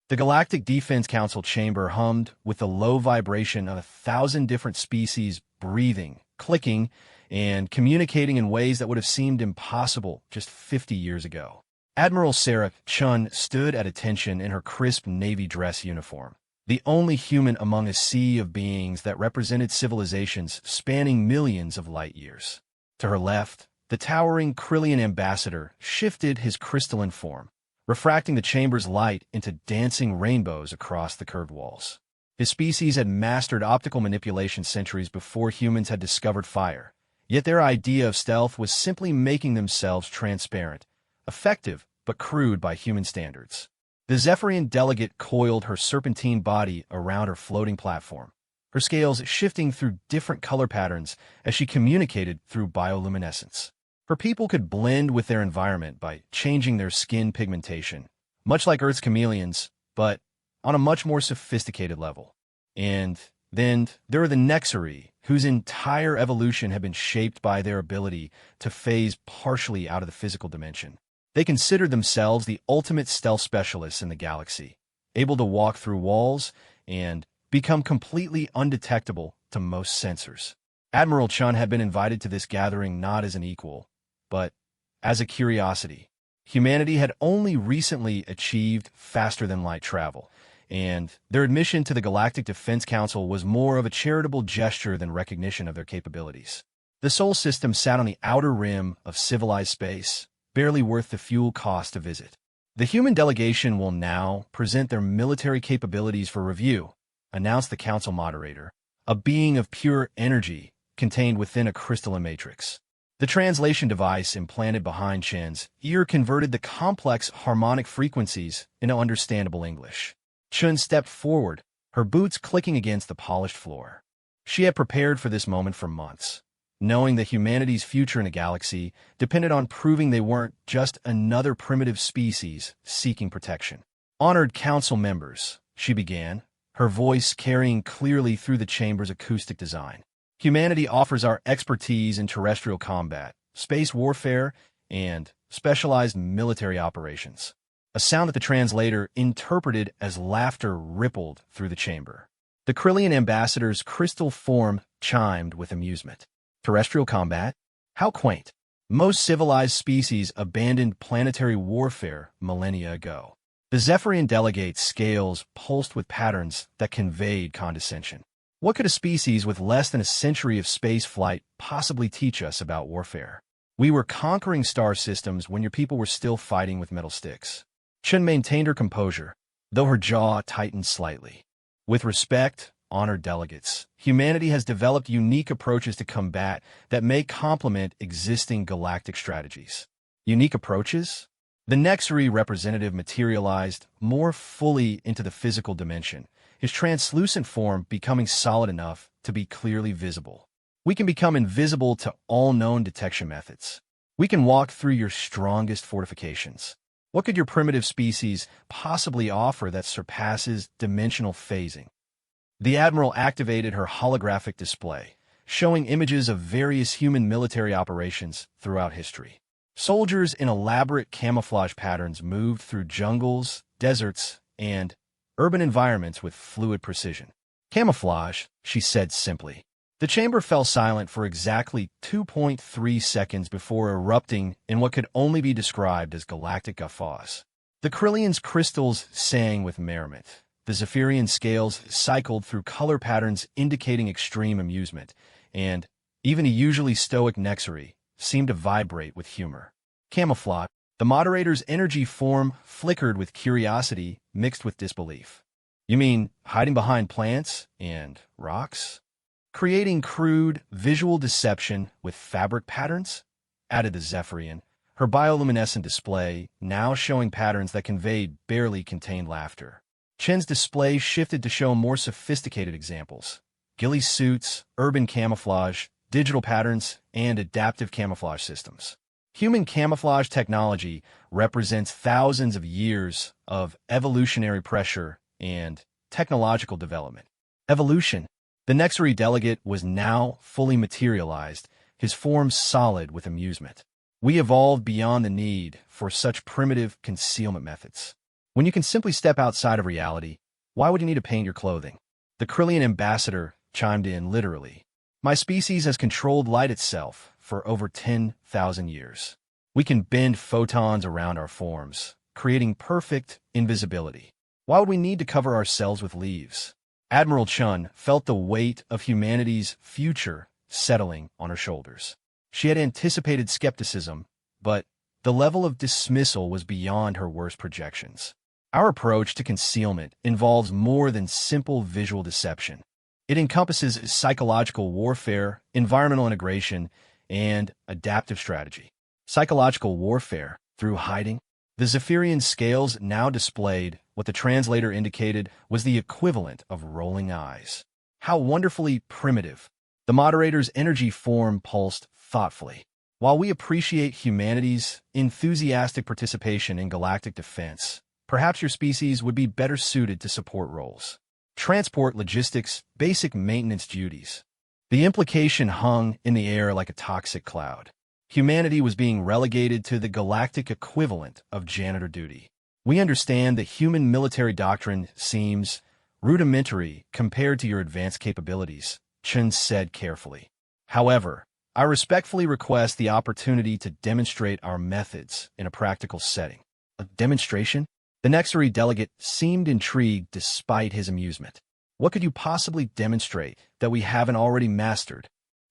The Galactic Defense Council chamber hummed with the low vibration of 1,000 different species breathing, clicking, and communicating in ways that would have seemed impossible just 50 years ago. Admiral Sarah Chun stood at attention in her crisp navy dress uniform, the only human among a sea of beings that represented civilizations spanning millions of light years. To her left, the towering Krillian ambassador shifted his crystalline form, refracting the chamber's light into dancing rainbows across the curved walls. His species had mastered optical manipulation centuries before humans had discovered fire, yet their idea of stealth was simply making themselves transparent, effective but crude by human standards. The Zephyrian delegate coiled her serpentine body around her floating platform, her scales shifting through different color patterns as she communicated through bioluminescence. Her people could blend with their environment by changing their skin pigmentation, much like Earth's chameleons, but on a much more sophisticated level. And then there are the Nexari, whose entire evolution had been shaped by their ability to phase partially out of the physical dimension. They considered themselves the ultimate stealth specialists in the galaxy, able to walk through walls and become completely undetectable to most sensors. Admiral Chun had been invited to this gathering not as an equal, but as a curiosity. Humanity had only recently achieved faster-than-light travel, and their admission to the Galactic Defense Council was more of a charitable gesture than recognition of their capabilities. The Sol system sat on the outer rim of civilized space, barely worth the fuel cost to visit. The human delegation will now present their military capabilities for review, announced the council moderator, a being of pure energy contained within a crystalline matrix. The translation device implanted behind Chen's ear converted the complex harmonic frequencies into understandable English. Chun stepped forward, her boots clicking against the polished floor. She had prepared for this moment for months, knowing that humanity's future in a galaxy depended on proving they weren't just another primitive species seeking protection. Honored council members, she began, her voice carrying clearly through the chamber's acoustic design. Humanity offers our expertise in terrestrial combat, space warfare, and specialized military operations. A sound that the translator interpreted as laughter rippled through the chamber. The Krillian ambassador's crystal form chimed with amusement. Terrestrial combat? How quaint. Most civilized species abandoned planetary warfare millennia ago. The Zephyrian delegate's scales pulsed with patterns that conveyed condescension. What could a species with less than a century of space flight possibly teach us about warfare? We were conquering star systems when your people were still fighting with metal sticks. Chun maintained her composure, though her jaw tightened slightly. With respect, honored delegates, humanity has developed unique approaches to combat that may complement existing galactic strategies. Unique approaches? The Nexari representative materialized more fully into the physical dimension, his translucent form becoming solid enough to be clearly visible. We can become invisible to all known detection methods. We can walk through your strongest fortifications. What could your primitive species possibly offer that surpasses dimensional phasing? The Admiral activated her holographic display, showing images of various human military operations throughout history. Soldiers in elaborate camouflage patterns moved through jungles, deserts, and urban environments with fluid precision. Camouflage, she said simply. The chamber fell silent for exactly 2.3 seconds before erupting in what could only be described as galactic guffaws. The Krillian's crystals sang with merriment. The Zephyrian scales cycled through color patterns indicating extreme amusement, and even a usually stoic Nexari seemed to vibrate with humor. Camouflage. The moderator's energy form flickered with curiosity mixed with disbelief. You mean hiding behind plants and rocks? Creating crude, visual deception with fabric patterns? Added the Zephyrian, her bioluminescent display now showing patterns that conveyed barely contained laughter. Chen's display shifted to show more sophisticated examples. Ghillie suits, urban camouflage, digital patterns, and adaptive camouflage systems. Human camouflage technology represents thousands of years of evolutionary pressure and technological development. Evolution. The Nexari delegate was now fully materialized, his form solid with amusement. We evolved beyond the need for such primitive concealment methods. When you can simply step outside of reality, why would you need to paint your clothing? The Krillian ambassador chimed in literally. My species has controlled light itself for over 10,000 years. We can bend photons around our forms, creating perfect invisibility. Why would we need to cover ourselves with leaves? Admiral Chun felt the weight of humanity's future settling on her shoulders. She had anticipated skepticism, but the level of dismissal was beyond her worst projections. Our approach to concealment involves more than simple visual deception. It encompasses psychological warfare, environmental integration, and adaptive strategy. Psychological warfare through hiding. The Zephyrian scales now displayed what the translator indicated was the equivalent of rolling eyes. How wonderfully primitive. The moderator's energy form pulsed thoughtfully. While we appreciate humanity's enthusiastic participation in galactic defense, perhaps your species would be better suited to support roles. Transport, logistics, basic maintenance duties. The implication hung in the air like a toxic cloud. Humanity was being relegated to the galactic equivalent of janitor duty. We understand that human military doctrine seems rudimentary compared to your advanced capabilities, Chun said carefully. However, I respectfully request the opportunity to demonstrate our methods in a practical setting. A demonstration? The Nexari delegate seemed intrigued despite his amusement. What could you possibly demonstrate that we haven't already mastered?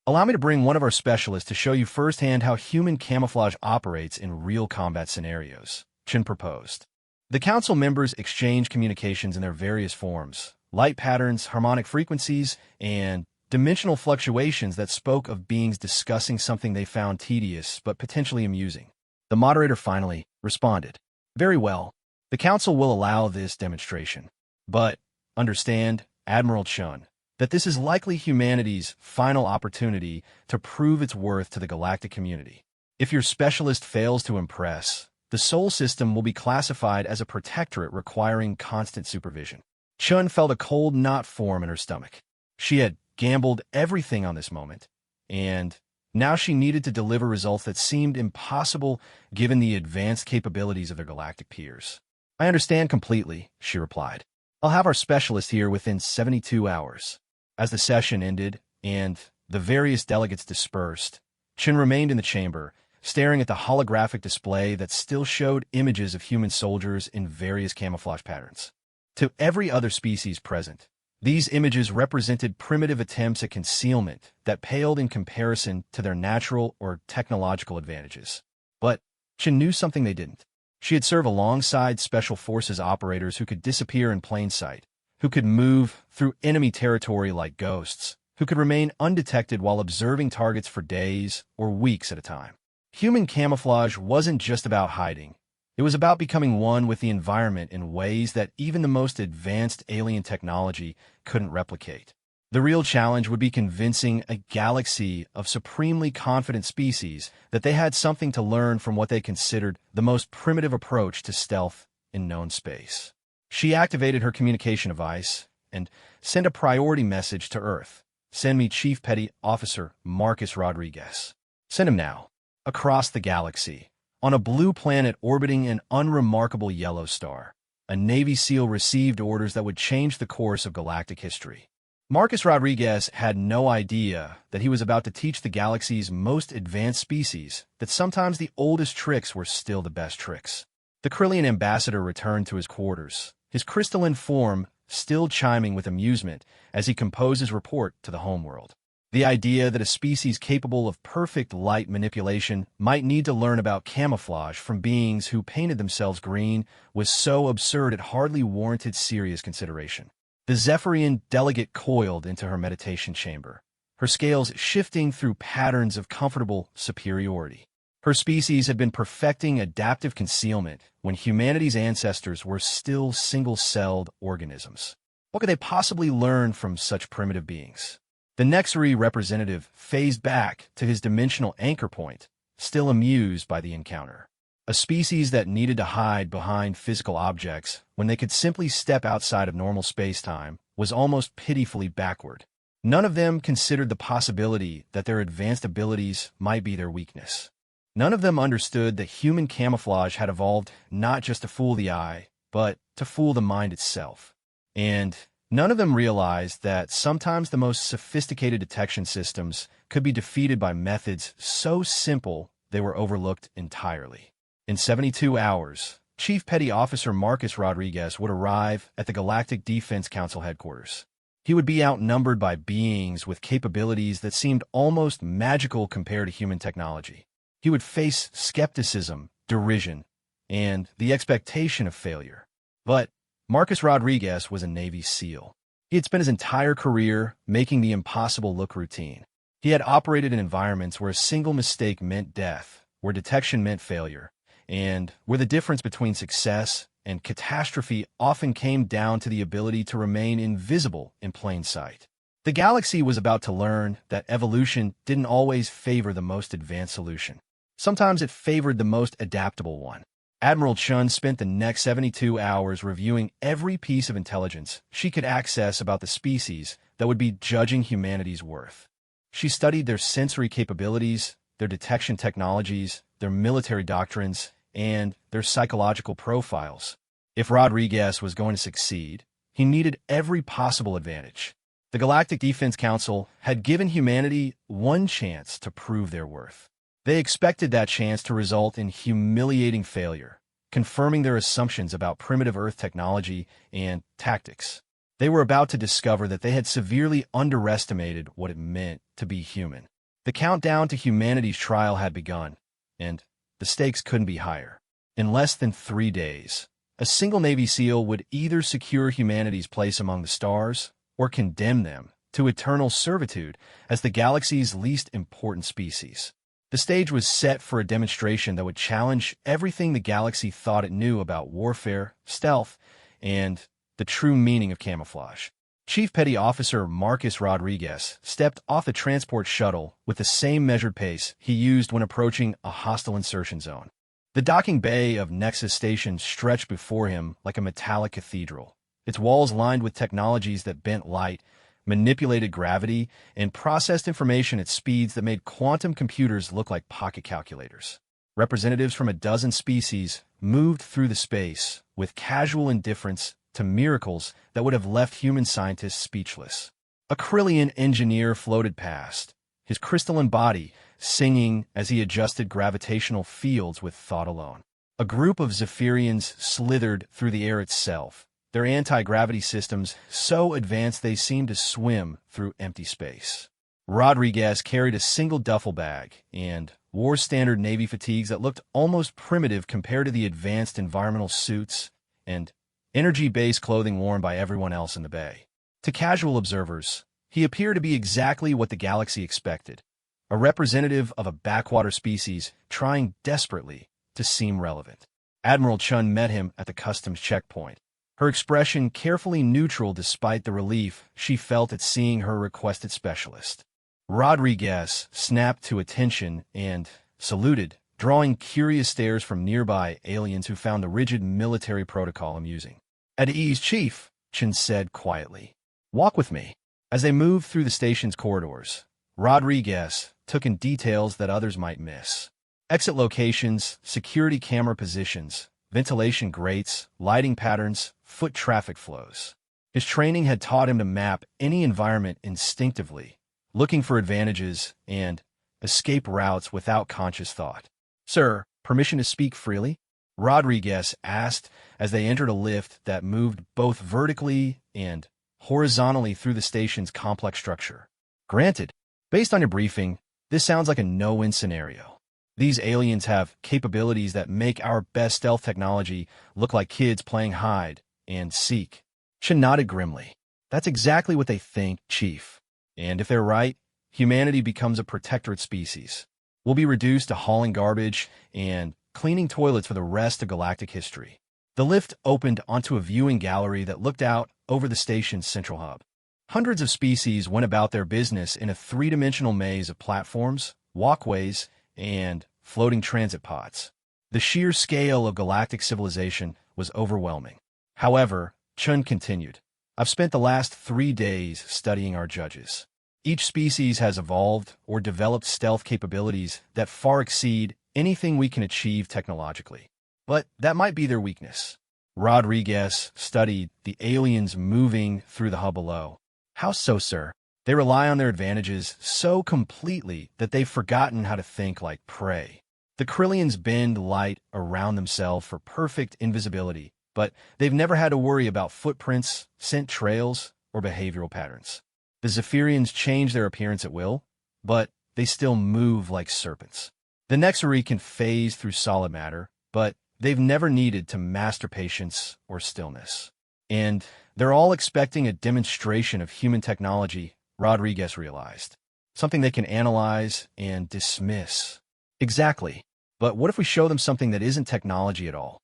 Allow me to bring one of our specialists to show you firsthand how human camouflage operates in real combat scenarios, Chin proposed. The council members exchanged communications in their various forms, light patterns, harmonic frequencies, and dimensional fluctuations that spoke of beings discussing something they found tedious but potentially amusing. The moderator finally responded. Very well. The council will allow this demonstration. But understand, Admiral Chun, that this is likely humanity's final opportunity to prove its worth to the galactic community. If your specialist fails to impress, the Sol system will be classified as a protectorate requiring constant supervision. Chun felt a cold knot form in her stomach. She had gambled everything on this moment, and now she needed to deliver results that seemed impossible given the advanced capabilities of their galactic peers. I understand completely, she replied. I'll have our specialist here within 72 hours. As the session ended and the various delegates dispersed, Chin remained in the chamber, staring at the holographic display that still showed images of human soldiers in various camouflage patterns. To every other species present, these images represented primitive attempts at concealment that paled in comparison to their natural or technological advantages. But Chin knew something they didn't. She had served alongside Special Forces operators who could disappear in plain sight, who could move through enemy territory like ghosts, who could remain undetected while observing targets for days or weeks at a time. Human camouflage wasn't just about hiding. It was about becoming one with the environment in ways that even the most advanced alien technology couldn't replicate. The real challenge would be convincing a galaxy of supremely confident species that they had something to learn from what they considered the most primitive approach to stealth in known space. She activated her communication device and sent a priority message to Earth. Send me Chief Petty Officer Marcus Rodriguez. Send him now. Across the galaxy, on a blue planet orbiting an unremarkable yellow star, a Navy SEAL received orders that would change the course of galactic history. Marcus Rodriguez had no idea that he was about to teach the galaxy's most advanced species that sometimes the oldest tricks were still the best tricks. The Krillian ambassador returned to his quarters, his crystalline form still chiming with amusement as he composed his report to the homeworld. The idea that a species capable of perfect light manipulation might need to learn about camouflage from beings who painted themselves green was so absurd it hardly warranted serious consideration. The Zephyrian delegate coiled into her meditation chamber, her scales shifting through patterns of comfortable superiority. Her species had been perfecting adaptive concealment when humanity's ancestors were still single-celled organisms. What could they possibly learn from such primitive beings? The Nexari representative phased back to his dimensional anchor point, still amused by the encounter. A species that needed to hide behind physical objects when they could simply step outside of normal space-time was almost pitifully backward. None of them considered the possibility that their advanced abilities might be their weakness. None of them understood that human camouflage had evolved not just to fool the eye, but to fool the mind itself. And none of them realized that sometimes the most sophisticated detection systems could be defeated by methods so simple they were overlooked entirely. In 72 hours, Chief Petty Officer Marcus Rodriguez would arrive at the Galactic Defense Council headquarters. He would be outnumbered by beings with capabilities that seemed almost magical compared to human technology. He would face skepticism, derision, and the expectation of failure. But Marcus Rodriguez was a Navy SEAL. He had spent his entire career making the impossible look routine. He had operated in environments where a single mistake meant death, where detection meant failure, and where the difference between success and catastrophe often came down to the ability to remain invisible in plain sight. The galaxy was about to learn that evolution didn't always favor the most advanced solution. Sometimes it favored the most adaptable one. Admiral Chun spent the next 72 hours reviewing every piece of intelligence she could access about the species that would be judging humanity's worth. She studied their sensory capabilities, their detection technologies, their military doctrines, and their psychological profiles. If Rodriguez was going to succeed, he needed every possible advantage. The Galactic Defense Council had given humanity one chance to prove their worth. They expected that chance to result in humiliating failure, confirming their assumptions about primitive Earth technology and tactics. They were about to discover that they had severely underestimated what it meant to be human. The countdown to humanity's trial had begun, and the stakes couldn't be higher. In less than 3 days, a single Navy SEAL would either secure humanity's place among the stars or condemn them to eternal servitude as the galaxy's least important species. The stage was set for a demonstration that would challenge everything the galaxy thought it knew about warfare, stealth, and the true meaning of camouflage. Chief Petty Officer Marcus Rodriguez stepped off the transport shuttle with the same measured pace he used when approaching a hostile insertion zone. The docking bay of Nexus Station stretched before him like a metallic cathedral, its walls lined with technologies that bent light, manipulated gravity, and processed information at speeds that made quantum computers look like pocket calculators. Representatives from a dozen species moved through the space with casual indifference to miracles that would have left human scientists speechless. A Krillian engineer floated past, his crystalline body singing as he adjusted gravitational fields with thought alone. A group of Zephyrians slithered through the air itself, their anti-gravity systems so advanced they seemed to swim through empty space. Rodriguez carried a single duffel bag and wore standard Navy fatigues that looked almost primitive compared to the advanced environmental suits and energy-based clothing worn by everyone else in the bay. To casual observers, he appeared to be exactly what the galaxy expected, a representative of a backwater species trying desperately to seem relevant. Admiral Chun met him at the customs checkpoint, her expression carefully neutral despite the relief she felt at seeing her requested specialist. Rodriguez snapped to attention and saluted, drawing curious stares from nearby aliens who found the rigid military protocol amusing. "At ease, Chief," Chun said quietly. "Walk with me." As they moved through the station's corridors, Rodriguez took in details that others might miss. Exit locations, security camera positions, ventilation grates, lighting patterns, foot traffic flows. His training had taught him to map any environment instinctively, looking for advantages and escape routes without conscious thought. "Sir, permission to speak freely?" Rodriguez asked as they entered a lift that moved both vertically and horizontally through the station's complex structure. "Granted. Based on your briefing, this sounds like a no-win scenario. These aliens have capabilities that make our best stealth technology look like kids playing hide and seek." Chun nodded grimly. "That's exactly what they think, Chief. And if they're right, humanity becomes a protectorate species. We'll be reduced to hauling garbage and cleaning toilets for the rest of galactic history." The lift opened onto a viewing gallery that looked out over the station's central hub. Hundreds of species went about their business in a three-dimensional maze of platforms, walkways, and floating transit pods. The sheer scale of galactic civilization was overwhelming. However, Chun continued, "I've spent the last 3 days studying our judges. Each species has evolved or developed stealth capabilities that far exceed anything we can achieve technologically. But that might be their weakness. Rodriguez studied the aliens moving through the hub below. How so, sir? They rely on their advantages so completely that they've forgotten how to think like prey. The Krillians bend light around themselves for perfect invisibility, but they've never had to worry about footprints, scent trails, or behavioral patterns. The Zephyrians change their appearance at will, but they still move like serpents. The Nexari can phase through solid matter, but they've never needed to master patience or stillness. And they're all expecting a demonstration of human technology, Rodriguez realized. Something they can analyze and dismiss. Exactly. But what if we show them something that isn't technology at all?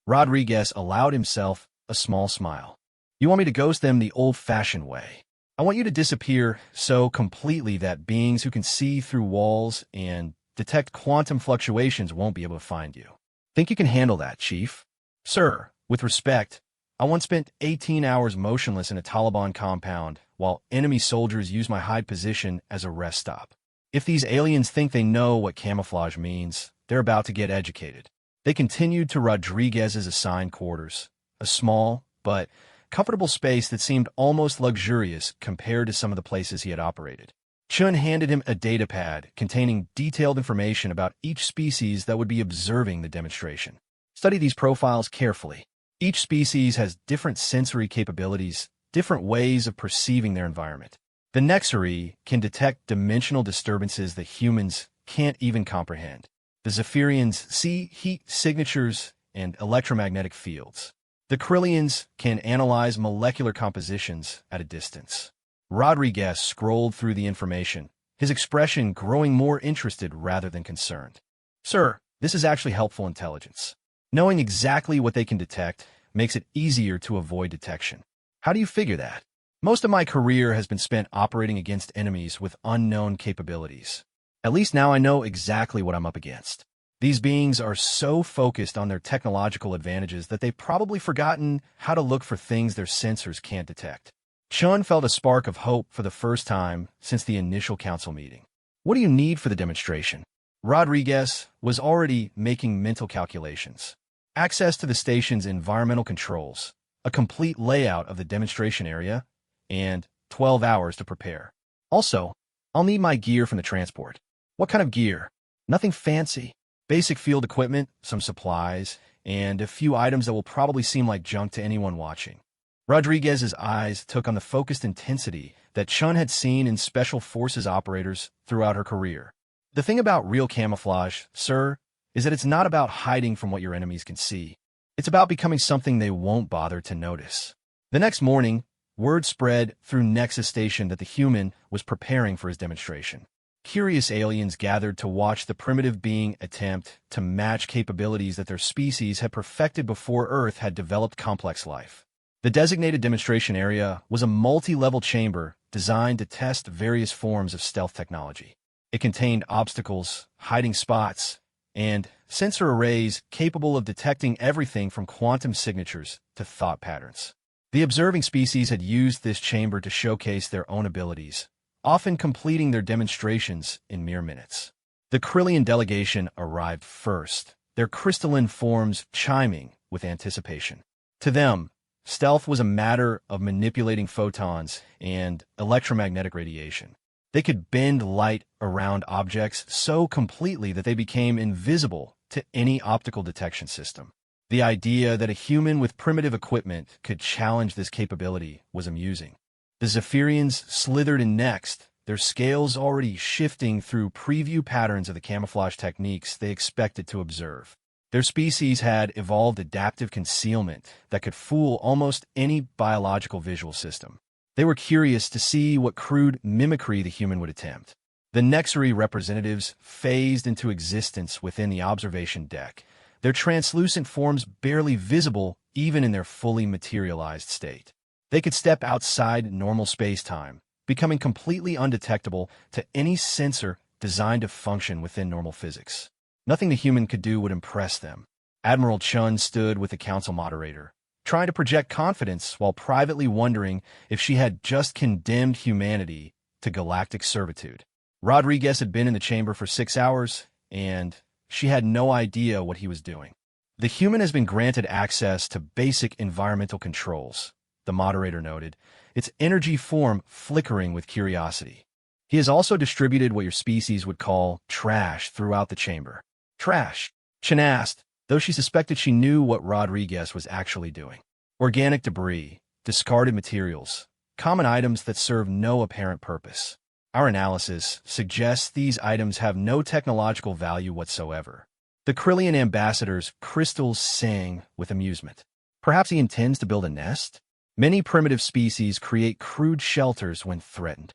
Rodriguez allowed himself a small smile. You want me to ghost them the old-fashioned way? I want you to disappear so completely that beings who can see through walls and detect quantum fluctuations won't be able to find you. Think you can handle that, Chief? Sir, with respect, I once spent 18 hours motionless in a Taliban compound while enemy soldiers used my hide position as a rest stop. If these aliens think they know what camouflage means, they're about to get educated. They continued to Rodriguez's assigned quarters, a small but comfortable space that seemed almost luxurious compared to some of the places he had operated. Chun handed him a datapad containing detailed information about each species that would be observing the demonstration. Study these profiles carefully. Each species has different sensory capabilities, different ways of perceiving their environment. The Nexari can detect dimensional disturbances that humans can't even comprehend. The Zephyrians see heat signatures and electromagnetic fields. The Krillians can analyze molecular compositions at a distance. Rodriguez scrolled through the information, his expression growing more interested rather than concerned. Sir, this is actually helpful intelligence. Knowing exactly what they can detect makes it easier to avoid detection. How do you figure that? Most of my career has been spent operating against enemies with unknown capabilities. At least now I know exactly what I'm up against. These beings are so focused on their technological advantages that they've probably forgotten how to look for things their sensors can't detect. Chun felt a spark of hope for the first time since the initial council meeting. What do you need for the demonstration? Rodriguez was already making mental calculations. Access to the station's environmental controls, a complete layout of the demonstration area, and 12 hours to prepare. Also, I'll need my gear from the transport. What kind of gear? Nothing fancy. Basic field equipment, some supplies, and a few items that will probably seem like junk to anyone watching. Rodriguez's eyes took on the focused intensity that Chun had seen in Special Forces operators throughout her career. The thing about real camouflage, sir, is that it's not about hiding from what your enemies can see. It's about becoming something they won't bother to notice. The next morning, word spread through Nexus Station that the human was preparing for his demonstration. Curious aliens gathered to watch the primitive being attempt to match capabilities that their species had perfected before Earth had developed complex life. The designated demonstration area was a multi-level chamber designed to test various forms of stealth technology. It contained obstacles, hiding spots, and sensor arrays capable of detecting everything from quantum signatures to thought patterns. The observing species had used this chamber to showcase their own abilities, often completing their demonstrations in mere minutes. The Krillian delegation arrived first, their crystalline forms chiming with anticipation. To them, stealth was a matter of manipulating photons and electromagnetic radiation. They could bend light around objects so completely that they became invisible to any optical detection system. The idea that a human with primitive equipment could challenge this capability was amusing. The Zephyrians slithered in next, their scales already shifting through preview patterns of the camouflage techniques they expected to observe. Their species had evolved adaptive concealment that could fool almost any biological visual system. They were curious to see what crude mimicry the human would attempt. The Nexari representatives phased into existence within the observation deck, their translucent forms barely visible even in their fully materialized state. They could step outside normal space-time, becoming completely undetectable to any sensor designed to function within normal physics. Nothing the human could do would impress them. Admiral Chun stood with the council moderator, trying to project confidence while privately wondering if she had just condemned humanity to galactic servitude. Rodriguez had been in the chamber for 6 hours, and she had no idea what he was doing. The human has been granted access to basic environmental controls, the moderator noted, its energy form flickering with curiosity. He has also distributed what your species would call trash throughout the chamber. Trash? Chen asked, though she suspected she knew what Rodriguez was actually doing. Organic debris, discarded materials, common items that serve no apparent purpose. Our analysis suggests these items have no technological value whatsoever. The Krillian ambassador's crystals sang with amusement. Perhaps he intends to build a nest? Many primitive species create crude shelters when threatened.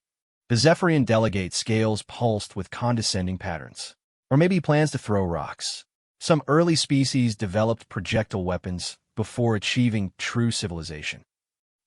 The Zephyrian delegate scales pulsed with condescending patterns. Or maybe he plans to throw rocks. Some early species developed projectile weapons before achieving true civilization.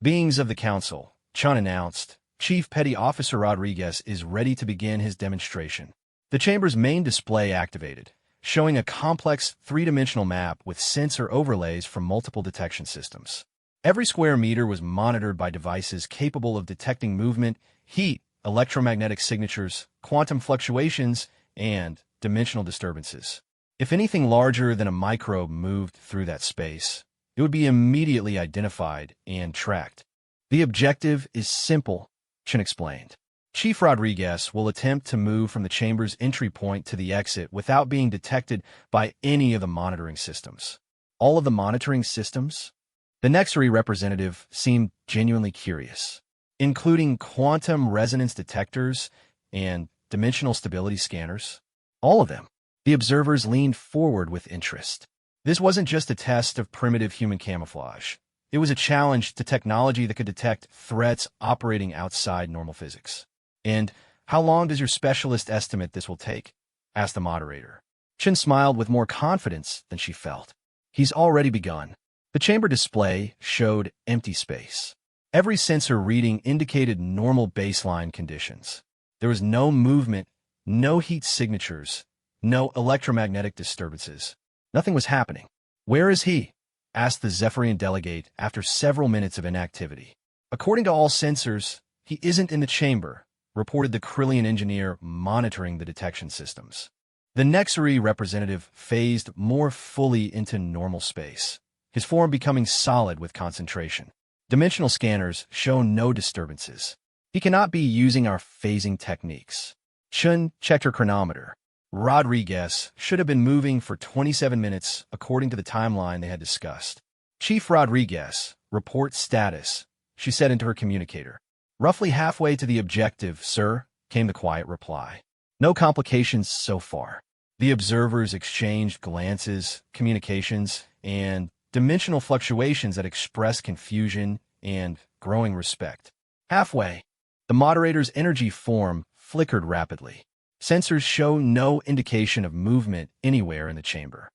Beings of the Council, Chun announced, Chief Petty Officer Rodriguez is ready to begin his demonstration. The chamber's main display activated, showing a complex three-dimensional map with sensor overlays from multiple detection systems. Every square meter was monitored by devices capable of detecting movement, heat, electromagnetic signatures, quantum fluctuations, and dimensional disturbances. If anything larger than a microbe moved through that space, it would be immediately identified and tracked. The objective is simple, Chen explained. Chief Rodriguez will attempt to move from the chamber's entry point to the exit without being detected by any of the monitoring systems. All of the monitoring systems? The Nexery representative seemed genuinely curious, including quantum resonance detectors and dimensional stability scanners. All of them. The observers leaned forward with interest. This wasn't just a test of primitive human camouflage. It was a challenge to technology that could detect threats operating outside normal physics. And how long does your specialist estimate this will take? Asked the moderator. Chen smiled with more confidence than she felt. He's already begun. The chamber display showed empty space. Every sensor reading indicated normal baseline conditions. There was no movement, no heat signatures, no electromagnetic disturbances. Nothing was happening. Where is he? Asked the Zephyrian delegate after several minutes of inactivity. According to all sensors, he isn't in the chamber, reported the Krillian engineer monitoring the detection systems. The Nexery representative phased more fully into normal space, his form becoming solid with concentration. Dimensional scanners show no disturbances. He cannot be using our phasing techniques. Chun checked her chronometer. Rodriguez should have been moving for 27 minutes according to the timeline they had discussed. Chief Rodriguez, report status, she said into her communicator. Roughly halfway to the objective, sir, came the quiet reply. No complications so far. The observers exchanged glances, communications, and dimensional fluctuations that expressed confusion and growing respect. Halfway, the moderator's energy form flickered rapidly. Sensors show no indication of movement anywhere in the chamber.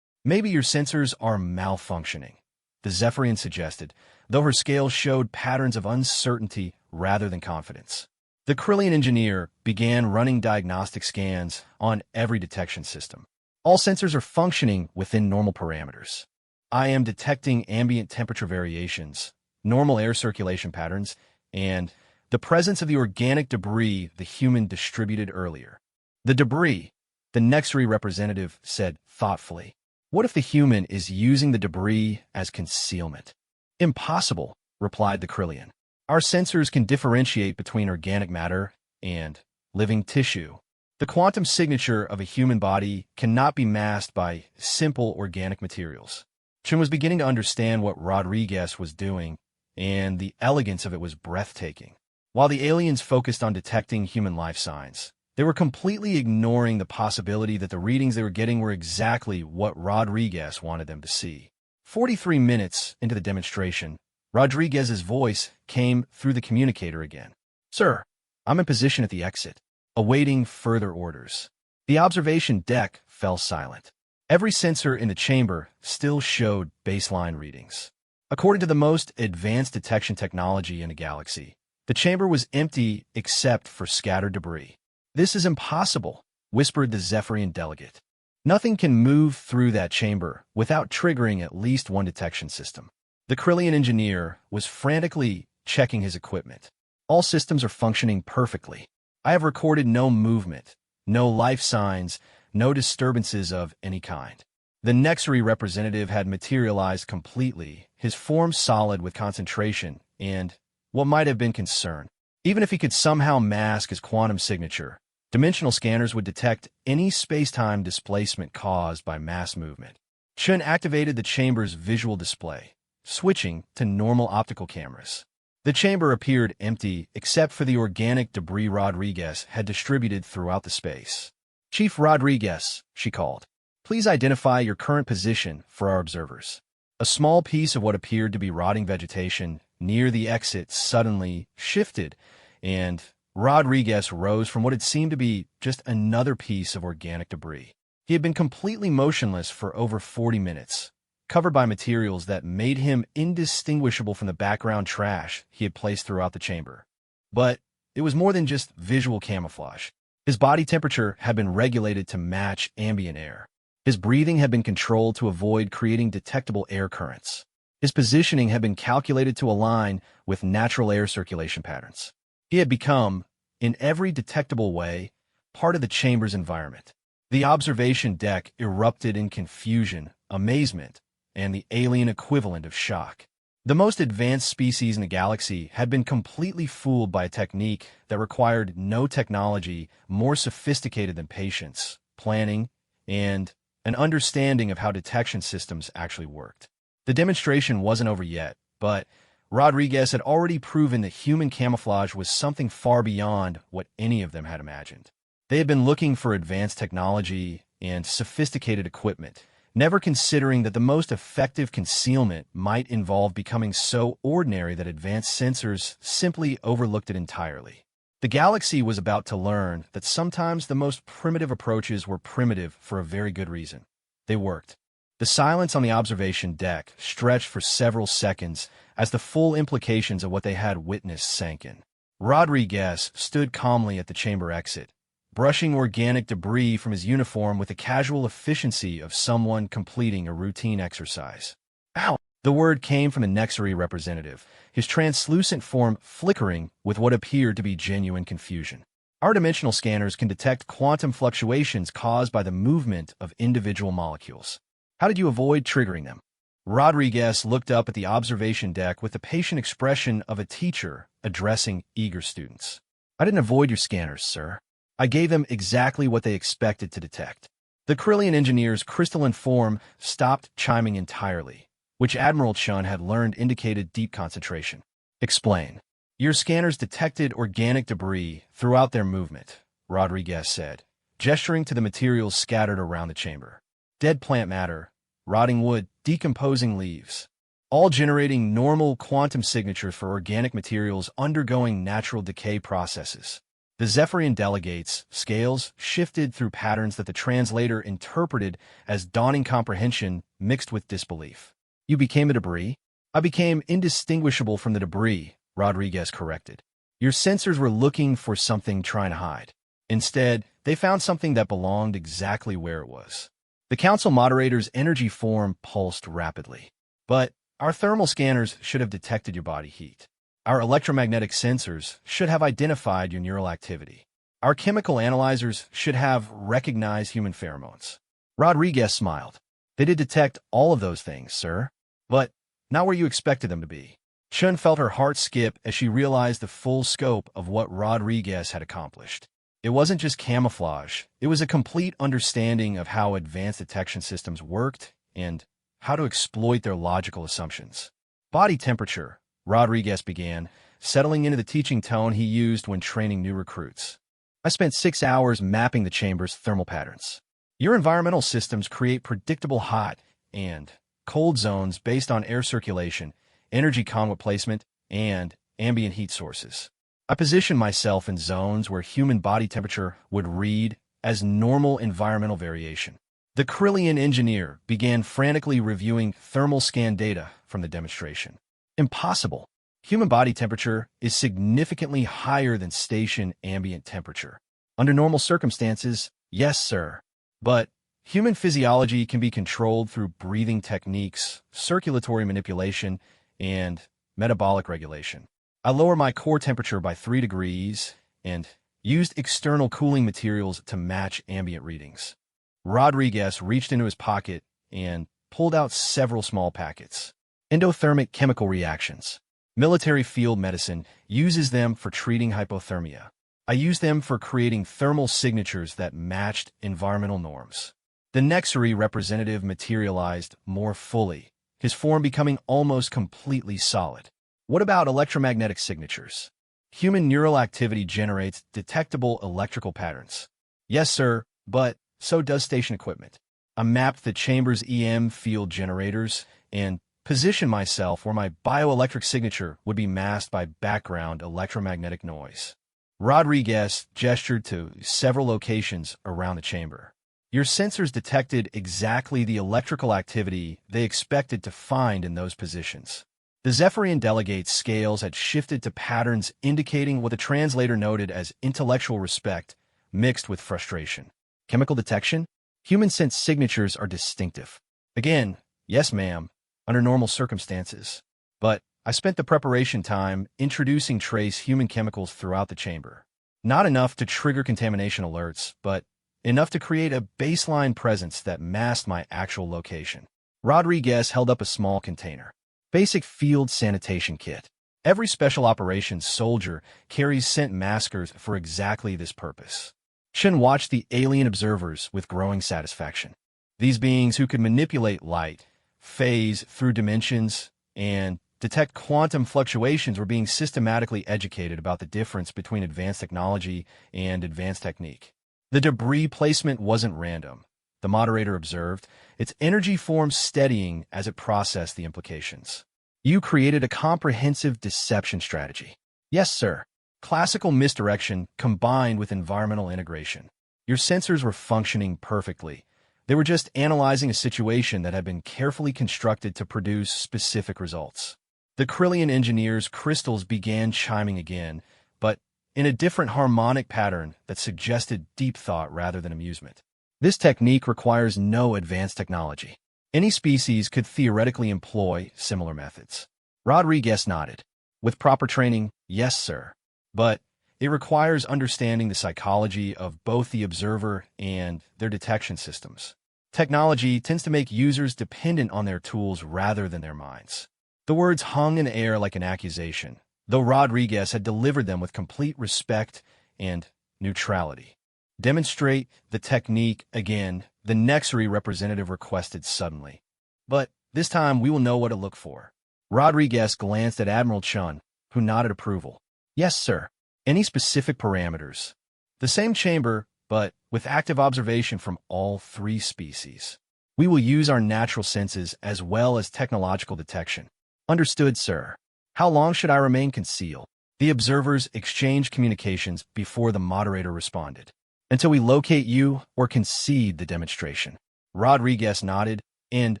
Maybe your sensors are malfunctioning, the Zephyrian suggested, though her scales showed patterns of uncertainty rather than confidence. The Krillian engineer began running diagnostic scans on every detection system. All sensors are functioning within normal parameters. I am detecting ambient temperature variations, normal air circulation patterns, and the presence of the organic debris the human distributed earlier. The debris, the Nexery representative said thoughtfully. What if the human is using the debris as concealment? Impossible, replied the Krillian. Our sensors can differentiate between organic matter and living tissue. The quantum signature of a human body cannot be masked by simple organic materials. Chun was beginning to understand what Rodriguez was doing, and the elegance of it was breathtaking. While the aliens focused on detecting human life signs, they were completely ignoring the possibility that the readings they were getting were exactly what Rodriguez wanted them to see. 43 minutes into the demonstration, Rodriguez's voice came through the communicator again. Sir, I'm in position at the exit, awaiting further orders. The observation deck fell silent. Every sensor in the chamber still showed baseline readings. According to the most advanced detection technology in the galaxy, the chamber was empty except for scattered debris. This is impossible, whispered the Zephyrian delegate. Nothing can move through that chamber without triggering at least one detection system. The Krillian engineer was frantically checking his equipment. All systems are functioning perfectly. I have recorded no movement, no life signs, no disturbances of any kind. The Nexary representative had materialized completely, his form solid with concentration and what might have been concern. Even if he could somehow mask his quantum signature, dimensional scanners would detect any space-time displacement caused by mass movement. Chun activated the chamber's visual display, switching to normal optical cameras. The chamber appeared empty except for the organic debris Rodriguez had distributed throughout the space. "Chief Rodriguez," she called, "please identify your current position for our observers." A small piece of what appeared to be rotting vegetation near the exit suddenly shifted, and Rodriguez rose from what had seemed to be just another piece of organic debris. He had been completely motionless for over 40 minutes, covered by materials that made him indistinguishable from the background trash he had placed throughout the chamber. But it was more than just visual camouflage. His body temperature had been regulated to match ambient air. His breathing had been controlled to avoid creating detectable air currents. His positioning had been calculated to align with natural air circulation patterns. He had become, in every detectable way, part of the chamber's environment. The observation deck erupted in confusion, amazement, and the alien equivalent of shock. The most advanced species in the galaxy had been completely fooled by a technique that required no technology more sophisticated than patience, planning, and an understanding of how detection systems actually worked. The demonstration wasn't over yet, but Rodriguez had already proven that human camouflage was something far beyond what any of them had imagined. They had been looking for advanced technology and sophisticated equipment, never considering that the most effective concealment might involve becoming so ordinary that advanced sensors simply overlooked it entirely. The galaxy was about to learn that sometimes the most primitive approaches were primitive for a very good reason. They worked. The silence on the observation deck stretched for several seconds as the full implications of what they had witnessed sank in. Rodriguez stood calmly at the chamber exit, brushing organic debris from his uniform with the casual efficiency of someone completing a routine exercise. "Ow!" The word came from the Nexary representative, his translucent form flickering with what appeared to be genuine confusion. "Our dimensional scanners can detect quantum fluctuations caused by the movement of individual molecules. How did you avoid triggering them?" Rodriguez looked up at the observation deck with the patient expression of a teacher addressing eager students. "I didn't avoid your scanners, sir. I gave them exactly what they expected to detect." The Krillian engineer's crystalline form stopped chiming entirely, which Admiral Chun had learned indicated deep concentration. "Explain." "Your scanners detected organic debris throughout their movement," Rodriguez said, gesturing to the materials scattered around the chamber. "Dead plant matter, rotting wood, decomposing leaves, all generating normal quantum signatures for organic materials undergoing natural decay processes." The Zephyrian delegates' scales shifted through patterns that the translator interpreted as dawning comprehension mixed with disbelief. "You became a debris?" "I became indistinguishable from the debris," Rodriguez corrected. "Your sensors were looking for something trying to hide. Instead, they found something that belonged exactly where it was." The council moderator's energy form pulsed rapidly. "But our thermal scanners should have detected your body heat. Our electromagnetic sensors should have identified your neural activity. Our chemical analyzers should have recognized human pheromones." Rodriguez smiled. "They did detect all of those things, sir, but not where you expected them to be." Chun felt her heart skip as she realized the full scope of what Rodriguez had accomplished. It wasn't just camouflage, it was a complete understanding of how advanced detection systems worked and how to exploit their logical assumptions. "Body temperature," Rodriguez began, settling into the teaching tone he used when training new recruits. "I spent 6 hours mapping the chamber's thermal patterns. Your environmental systems create predictable hot and cold zones based on air circulation, energy conduit placement, and ambient heat sources. I positioned myself in zones where human body temperature would read as normal environmental variation." The Krillian engineer began frantically reviewing thermal scan data from the demonstration. "Impossible. Human body temperature is significantly higher than station ambient temperature. Under normal circumstances, yes, sir. But human physiology can be controlled through breathing techniques, circulatory manipulation, and metabolic regulation. I lower my core temperature by 3 degrees and used external cooling materials to match ambient readings." Rodriguez reached into his pocket and pulled out several small packets. Endothermic chemical reactions. Military field medicine uses them for treating hypothermia. I used them for creating thermal signatures that matched environmental norms. The Nexary representative materialized more fully, his form becoming almost completely solid. What about electromagnetic signatures? Human neural activity generates detectable electrical patterns. Yes, sir, but so does station equipment. I mapped the chamber's EM field generators and positioned myself where my bioelectric signature would be masked by background electromagnetic noise. Rodriguez gestured to several locations around the chamber. Your sensors detected exactly the electrical activity they expected to find in those positions. The Zephyrian delegate's scales had shifted to patterns indicating what the translator noted as intellectual respect mixed with frustration. Chemical detection? Human sense signatures are distinctive. Again, yes, ma'am, under normal circumstances. But I spent the preparation time introducing trace human chemicals throughout the chamber. Not enough to trigger contamination alerts, but enough to create a baseline presence that masked my actual location. Rodriguez held up a small container. Basic field sanitation kit. Every special operations soldier carries scent maskers for exactly this purpose. Chen watched the alien observers with growing satisfaction. These beings who could manipulate light, phase through dimensions, and detect quantum fluctuations were being systematically educated about the difference between advanced technology and advanced technique. The debris placement wasn't random, the moderator observed, its energy form steadying as it processed the implications. You created a comprehensive deception strategy. Yes, sir. Classical misdirection combined with environmental integration. Your sensors were functioning perfectly. They were just analyzing a situation that had been carefully constructed to produce specific results. The Krillian engineers' crystals began chiming again, but in a different harmonic pattern that suggested deep thought rather than amusement. This technique requires no advanced technology. Any species could theoretically employ similar methods. Rodriguez nodded. With proper training, yes, sir. But it requires understanding the psychology of both the observer and their detection systems. Technology tends to make users dependent on their tools rather than their minds. The words hung in the air like an accusation, though Rodriguez had delivered them with complete respect and neutrality. Demonstrate the technique again, the Nexary representative requested suddenly. But this time we will know what to look for. Rodriguez glanced at Admiral Chun, who nodded approval. Yes, sir. Any specific parameters? The same chamber, but with active observation from all three species. We will use our natural senses as well as technological detection. Understood, sir. How long should I remain concealed? The observers exchanged communications before the moderator responded. Until we locate you or concede the demonstration. Rodriguez nodded and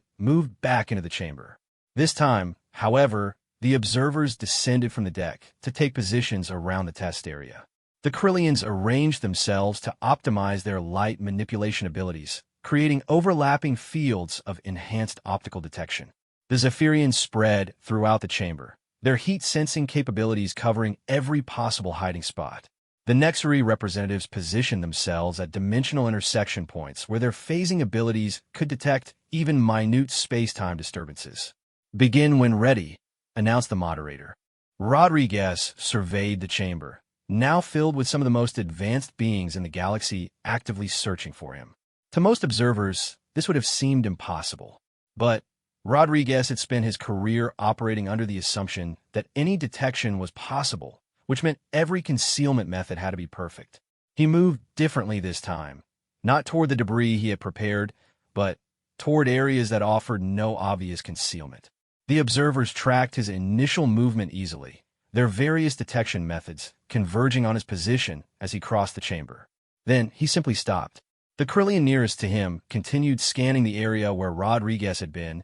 moved back into the chamber. This time, however, the observers descended from the deck to take positions around the test area. The Krillians arranged themselves to optimize their light manipulation abilities, creating overlapping fields of enhanced optical detection. The Zephyrians spread throughout the chamber, their heat-sensing capabilities covering every possible hiding spot. The Nexary representatives positioned themselves at dimensional intersection points where their phasing abilities could detect even minute space-time disturbances. Begin when ready, announced the moderator. Rodriguez surveyed the chamber, now filled with some of the most advanced beings in the galaxy actively searching for him. To most observers, this would have seemed impossible. But Rodriguez had spent his career operating under the assumption that any detection was possible, which meant every concealment method had to be perfect. He moved differently this time, not toward the debris he had prepared, but toward areas that offered no obvious concealment. The observers tracked his initial movement easily, their various detection methods converging on his position as he crossed the chamber. Then he simply stopped. The Krillian nearest to him continued scanning the area where Rodriguez had been,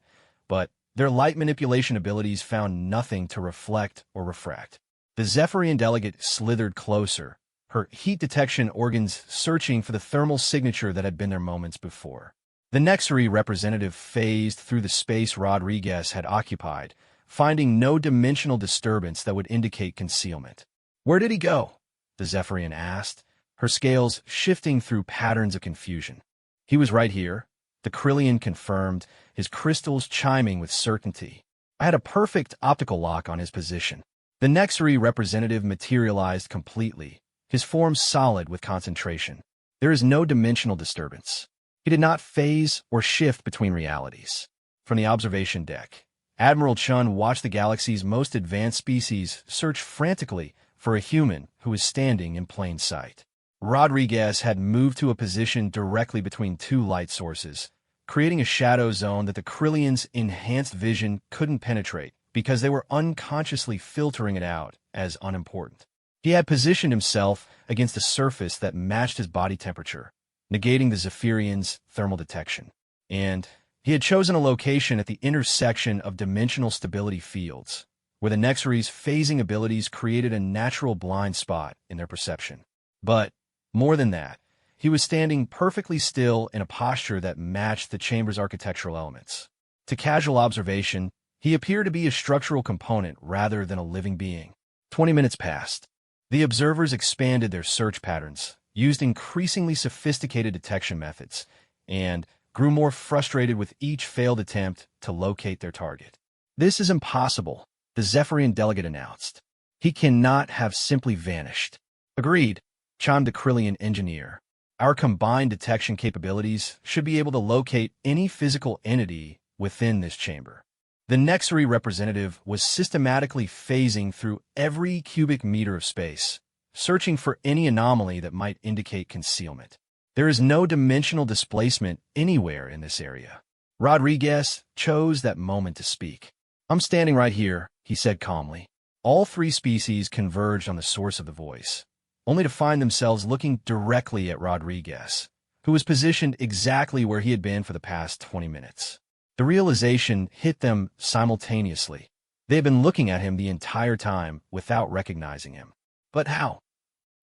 but their light manipulation abilities found nothing to reflect or refract. The Zephyrian delegate slithered closer, her heat detection organs searching for the thermal signature that had been there moments before. The Nexary representative phased through the space Rodriguez had occupied, finding no dimensional disturbance that would indicate concealment. Where did he go? The Zephyrian asked, her scales shifting through patterns of confusion. He was right here, The Krillian confirmed, his crystals chiming with certainty. I had a perfect optical lock on his position. The Nexari representative materialized completely, his form solid with concentration. There is no dimensional disturbance. He did not phase or shift between realities. From the observation deck, Admiral Chun watched the galaxy's most advanced species search frantically for a human who was standing in plain sight. Rodriguez had moved to a position directly between two light sources, creating a shadow zone that the Krillians' enhanced vision couldn't penetrate because they were unconsciously filtering it out as unimportant. He had positioned himself against a surface that matched his body temperature, negating the Zephyrians' thermal detection. And he had chosen a location at the intersection of dimensional stability fields, where the Nexari's phasing abilities created a natural blind spot in their perception. But more than that, he was standing perfectly still in a posture that matched the chamber's architectural elements. To casual observation, he appeared to be a structural component rather than a living being. 20 minutes passed. The observers expanded their search patterns, used increasingly sophisticated detection methods, and grew more frustrated with each failed attempt to locate their target. "This is impossible," the Zephyrian delegate announced. "He cannot have simply vanished." "Agreed," chimed the Krillian engineer. "Our combined detection capabilities should be able to locate any physical entity within this chamber." The Nexari representative was systematically phasing through every cubic meter of space, searching for any anomaly that might indicate concealment. "There is no dimensional displacement anywhere in this area." Rodriguez chose that moment to speak. "I'm standing right here," he said calmly. All three species converged on the source of the voice, only to find themselves looking directly at Rodriguez, who was positioned exactly where he had been for the past 20 minutes. The realization hit them simultaneously. They had been looking at him the entire time without recognizing him. But how?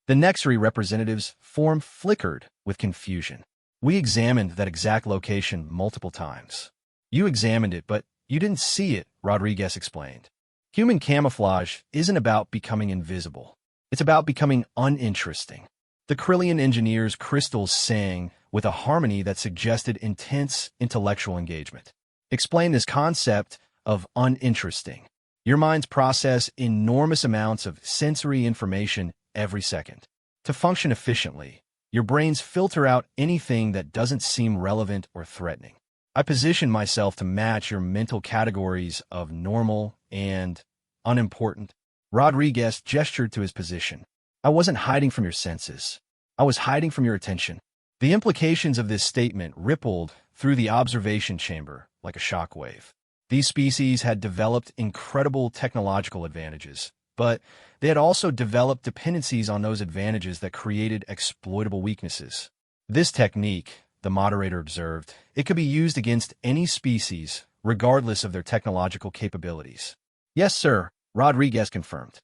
The Nexari representative's form flickered with confusion. "We examined that exact location multiple times." "You examined it, but you didn't see it," Rodriguez explained. "Human camouflage isn't about becoming invisible. It's about becoming uninteresting." The Krillian engineer's crystals sang with a harmony that suggested intense intellectual engagement. "Explain this concept of uninteresting. Your minds process enormous amounts of sensory information every second. To function efficiently, your brains filter out anything that doesn't seem relevant or threatening. I position myself to match your mental categories of normal and unimportant." Rodriguez gestured to his position. "I wasn't hiding from your senses. I was hiding from your attention." The implications of this statement rippled through the observation chamber like a shockwave. These species had developed incredible technological advantages, but they had also developed dependencies on those advantages that created exploitable weaknesses. This technique, the moderator observed, it could be used against any species, regardless of their technological capabilities. "Yes, sir," Rodriguez confirmed.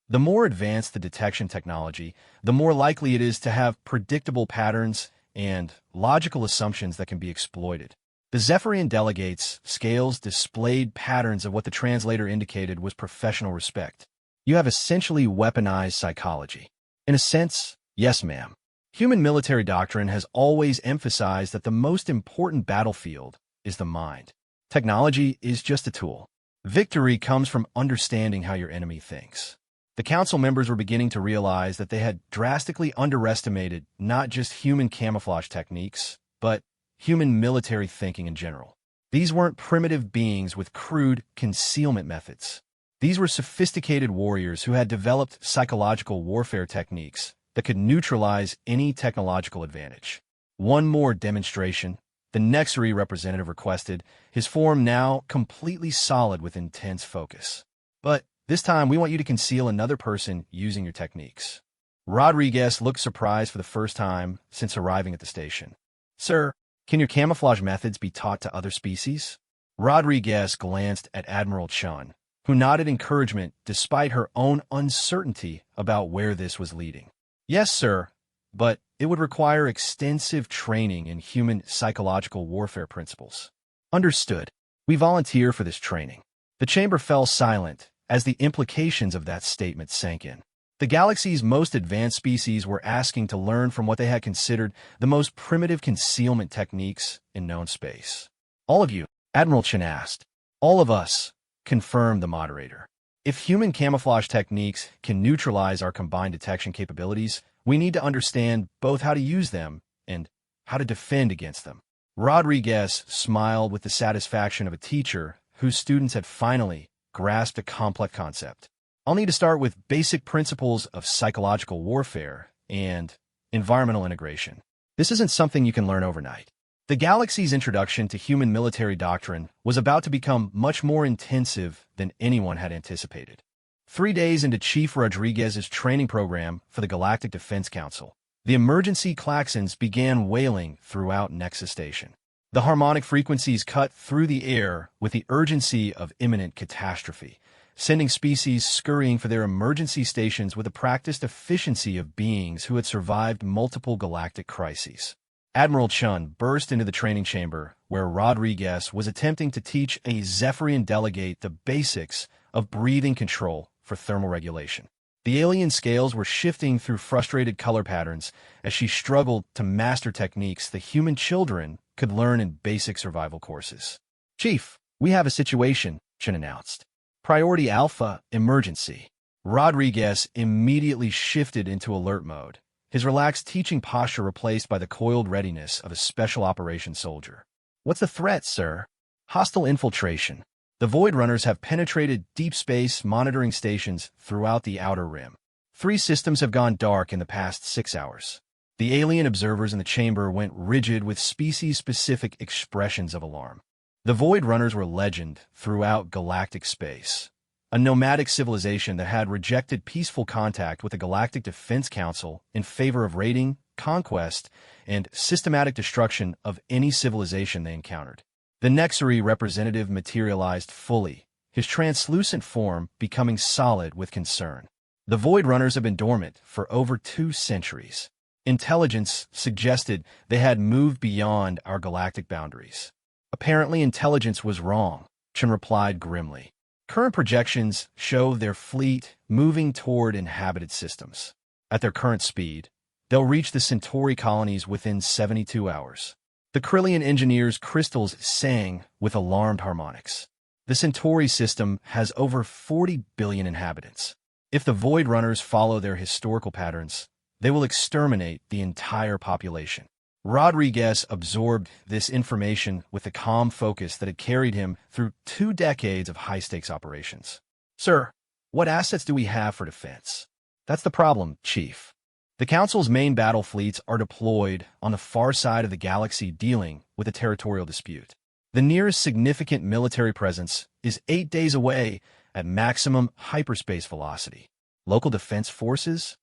The more advanced the detection technology, the more likely it is to have predictable patterns and logical assumptions that can be exploited. The Zephyrian delegates' scales displayed patterns of what the translator indicated was professional respect. "You have essentially weaponized psychology." "In a sense, yes, ma'am. Human military doctrine has always emphasized that the most important battlefield is the mind. Technology is just a tool. Victory comes from understanding how your enemy thinks." The council members were beginning to realize that they had drastically underestimated not just human camouflage techniques, but human military thinking in general. These weren't primitive beings with crude concealment methods. These were sophisticated warriors who had developed psychological warfare techniques that could neutralize any technological advantage. "One more demonstration," the Nexari representative requested, his form now completely solid with intense focus. "But this time, we want you to conceal another person using your techniques." Rodriguez looked surprised for the first time since arriving at the station. "Sir, can your camouflage methods be taught to other species?" Rodriguez glanced at Admiral Chun, who nodded encouragement despite her own uncertainty about where this was leading. "Yes, sir, but it would require extensive training in human psychological warfare principles." "Understood. We volunteer for this training." The chamber fell silent as the implications of that statement sank in. The galaxy's most advanced species were asking to learn from what they had considered the most primitive concealment techniques in known space. All of you, Admiral Chen asked. All of us, confirmed the moderator. If human camouflage techniques can neutralize our combined detection capabilities, we need to understand both how to use them and how to defend against them. Rodriguez smiled with the satisfaction of a teacher whose students had finally grasped a complex concept. I'll need to start with basic principles of psychological warfare and environmental integration. This isn't something you can learn overnight. The galaxy's introduction to human military doctrine was about to become much more intensive than anyone had anticipated. 3 days into Chief Rodriguez's training program for the Galactic Defense Council, the emergency klaxons began wailing throughout Nexus Station. The harmonic frequencies cut through the air with the urgency of imminent catastrophe, sending species scurrying for their emergency stations with the practiced efficiency of beings who had survived multiple galactic crises. Admiral Chun burst into the training chamber where Rodriguez was attempting to teach a Zephyrian delegate the basics of breathing control for thermal regulation. The alien scales were shifting through frustrated color patterns as she struggled to master techniques the human children could learn in basic survival courses. Chief, we have a situation, Chen announced. Priority Alpha, emergency. Rodriguez immediately shifted into alert mode, his relaxed teaching posture replaced by the coiled readiness of a special operations soldier. What's the threat, sir? Hostile infiltration. The Void Runners have penetrated deep space monitoring stations throughout the Outer Rim. 3 systems have gone dark in the past 6 hours. The alien observers in the chamber went rigid with species-specific expressions of alarm. The Void Runners were legend throughout galactic space, a nomadic civilization that had rejected peaceful contact with the Galactic Defense Council in favor of raiding, conquest, and systematic destruction of any civilization they encountered. The Nexari representative materialized fully, his translucent form becoming solid with concern. The Void Runners have been dormant for over 2 centuries. Intelligence suggested they had moved beyond our galactic boundaries. Apparently, intelligence was wrong, Chen replied grimly. Current projections show their fleet moving toward inhabited systems. At their current speed, they'll reach the Centauri colonies within 72 hours. The Krillian engineers' crystals sang with alarmed harmonics. The Centauri system has over 40 billion inhabitants. If the Void Runners follow their historical patterns, they will exterminate the entire population. Rodriguez absorbed this information with the calm focus that had carried him through 2 decades of high-stakes operations. Sir, what assets do we have for defense? That's the problem, Chief. The Council's main battle fleets are deployed on the far side of the galaxy dealing with a territorial dispute. The nearest significant military presence is 8 days away at maximum hyperspace velocity. Local defense forces?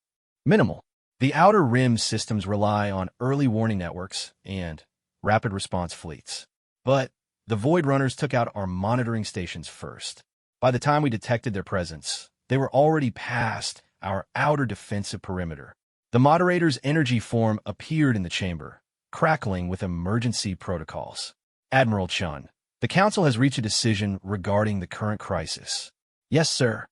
Minimal. The Outer Rim systems rely on early warning networks and rapid response fleets. But the Void Runners took out our monitoring stations first. By the time we detected their presence, they were already past our outer defensive perimeter. The moderator's energy form appeared in the chamber, crackling with emergency protocols. Admiral Chun, the Council has reached a decision regarding the current crisis. Yes, sir.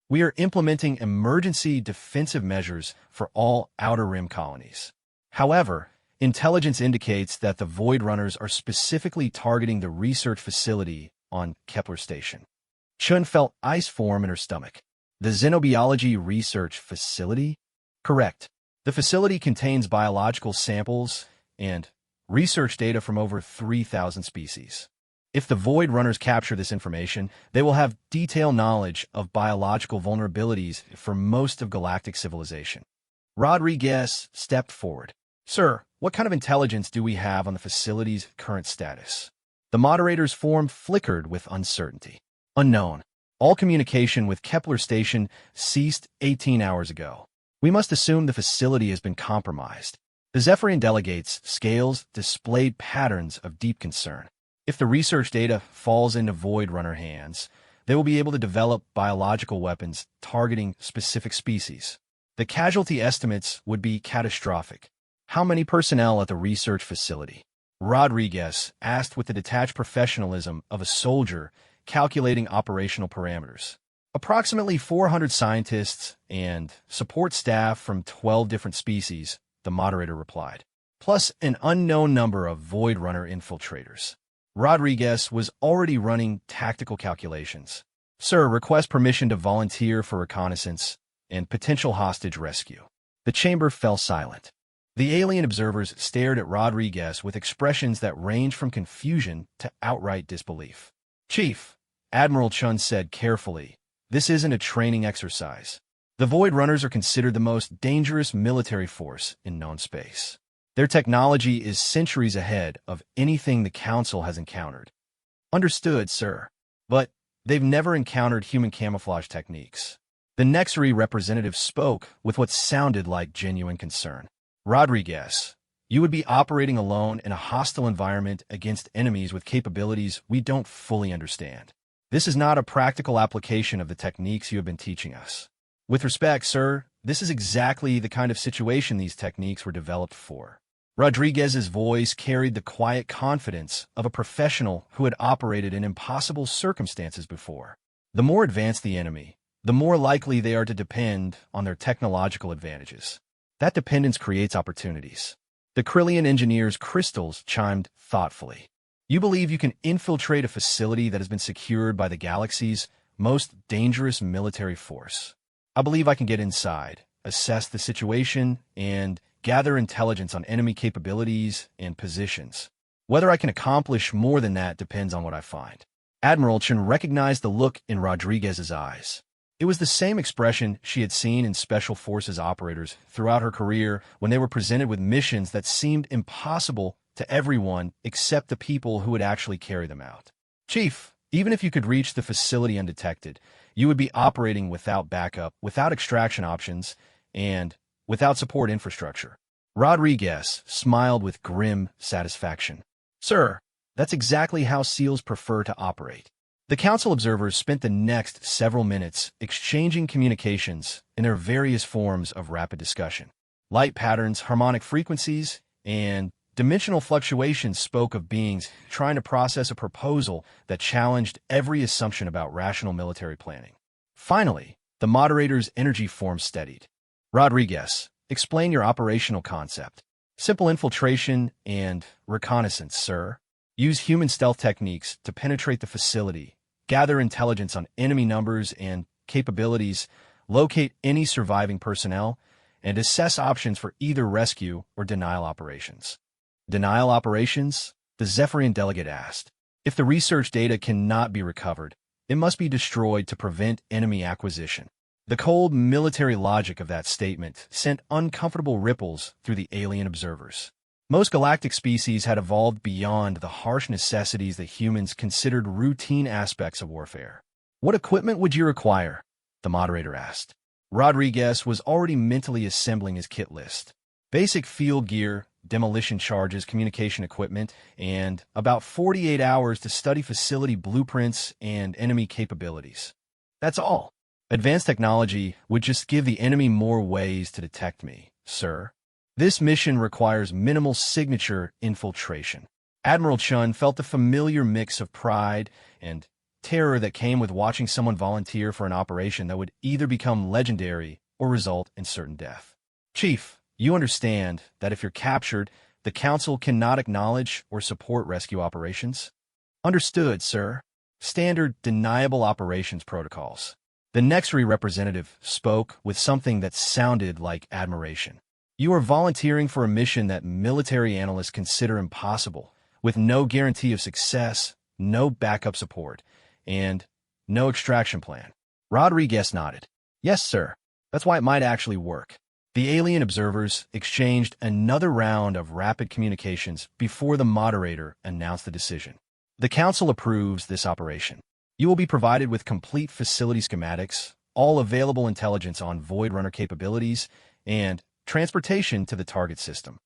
We are implementing emergency defensive measures for all Outer Rim colonies. However, intelligence indicates that the Void Runners are specifically targeting the research facility on Kepler Station. Chun felt ice form in her stomach. The Xenobiology Research Facility? Correct. The facility contains biological samples and research data from over 3,000 species. If the Void Runners capture this information, they will have detailed knowledge of biological vulnerabilities for most of galactic civilization. Rodriguez stepped forward. Sir, what kind of intelligence do we have on the facility's current status? The moderator's form flickered with uncertainty. Unknown. All communication with Kepler Station ceased 18 hours ago. We must assume the facility has been compromised. The Zephyrian delegate's scales displayed patterns of deep concern. If the research data falls into Void Runner hands, they will be able to develop biological weapons targeting specific species. The casualty estimates would be catastrophic. How many personnel at the research facility? Rodriguez asked with the detached professionalism of a soldier calculating operational parameters. Approximately 400 scientists and support staff from 12 different species, the moderator replied, plus an unknown number of Void Runner infiltrators. Rodriguez was already running tactical calculations. Sir, request permission to volunteer for reconnaissance and potential hostage rescue. The chamber fell silent. The alien observers stared at Rodriguez with expressions that ranged from confusion to outright disbelief. Chief, Admiral Chun said carefully, this isn't a training exercise. The Void Runners are considered the most dangerous military force in known space. Their technology is centuries ahead of anything the Council has encountered. Understood, sir. But they've never encountered human camouflage techniques. The Nexery representative spoke with what sounded like genuine concern. Rodriguez, you would be operating alone in a hostile environment against enemies with capabilities we don't fully understand. This is not a practical application of the techniques you have been teaching us. With respect, sir, this is exactly the kind of situation these techniques were developed for. Rodriguez's voice carried the quiet confidence of a professional who had operated in impossible circumstances before. The more advanced the enemy, the more likely they are to depend on their technological advantages. That dependence creates opportunities. The Krillian engineer's crystals chimed thoughtfully. You believe you can infiltrate a facility that has been secured by the galaxy's most dangerous military force. I believe I can get inside, assess the situation, and gather intelligence on enemy capabilities and positions. Whether I can accomplish more than that depends on what I find. Admiral Chen recognized the look in Rodriguez's eyes. It was the same expression she had seen in Special Forces operators throughout her career when they were presented with missions that seemed impossible to everyone except the people who would actually carry them out. Chief, even if you could reach the facility undetected, you would be operating without backup, without extraction options, and without support infrastructure. Rodriguez smiled with grim satisfaction. Sir, that's exactly how SEALs prefer to operate. The Council observers spent the next several minutes exchanging communications in their various forms of rapid discussion. Light patterns, harmonic frequencies, and dimensional fluctuations spoke of beings trying to process a proposal that challenged every assumption about rational military planning. Finally, the moderator's energy form steadied. Rodriguez, explain your operational concept. Simple infiltration and reconnaissance, sir. Use human stealth techniques to penetrate the facility, gather intelligence on enemy numbers and capabilities, locate any surviving personnel, and assess options for either rescue or denial operations. Denial operations? The Zephyrian delegate asked. If the research data cannot be recovered, it must be destroyed to prevent enemy acquisition. The cold military logic of that statement sent uncomfortable ripples through the alien observers. Most galactic species had evolved beyond the harsh necessities that humans considered routine aspects of warfare. What equipment would you require? The moderator asked. Rodriguez was already mentally assembling his kit list. Basic field gear, demolition charges, communication equipment, and about 48 hours to study facility blueprints and enemy capabilities. That's all. Advanced technology would just give the enemy more ways to detect me, sir. This mission requires minimal signature infiltration. Admiral Chun felt the familiar mix of pride and terror that came with watching someone volunteer for an operation that would either become legendary or result in certain death. Chief, you understand that if you're captured, the Council cannot acknowledge or support rescue operations? Understood, sir. Standard deniable operations protocols. The Nexery representative spoke with something that sounded like admiration. You are volunteering for a mission that military analysts consider impossible, with no guarantee of success, no backup support, and no extraction plan. Rodriguez nodded. Yes, sir. That's why it might actually work. The alien observers exchanged another round of rapid communications before the moderator announced the decision. The Council approves this operation. You will be provided with complete facility schematics, all available intelligence on Void Runner capabilities, and transportation to the target system.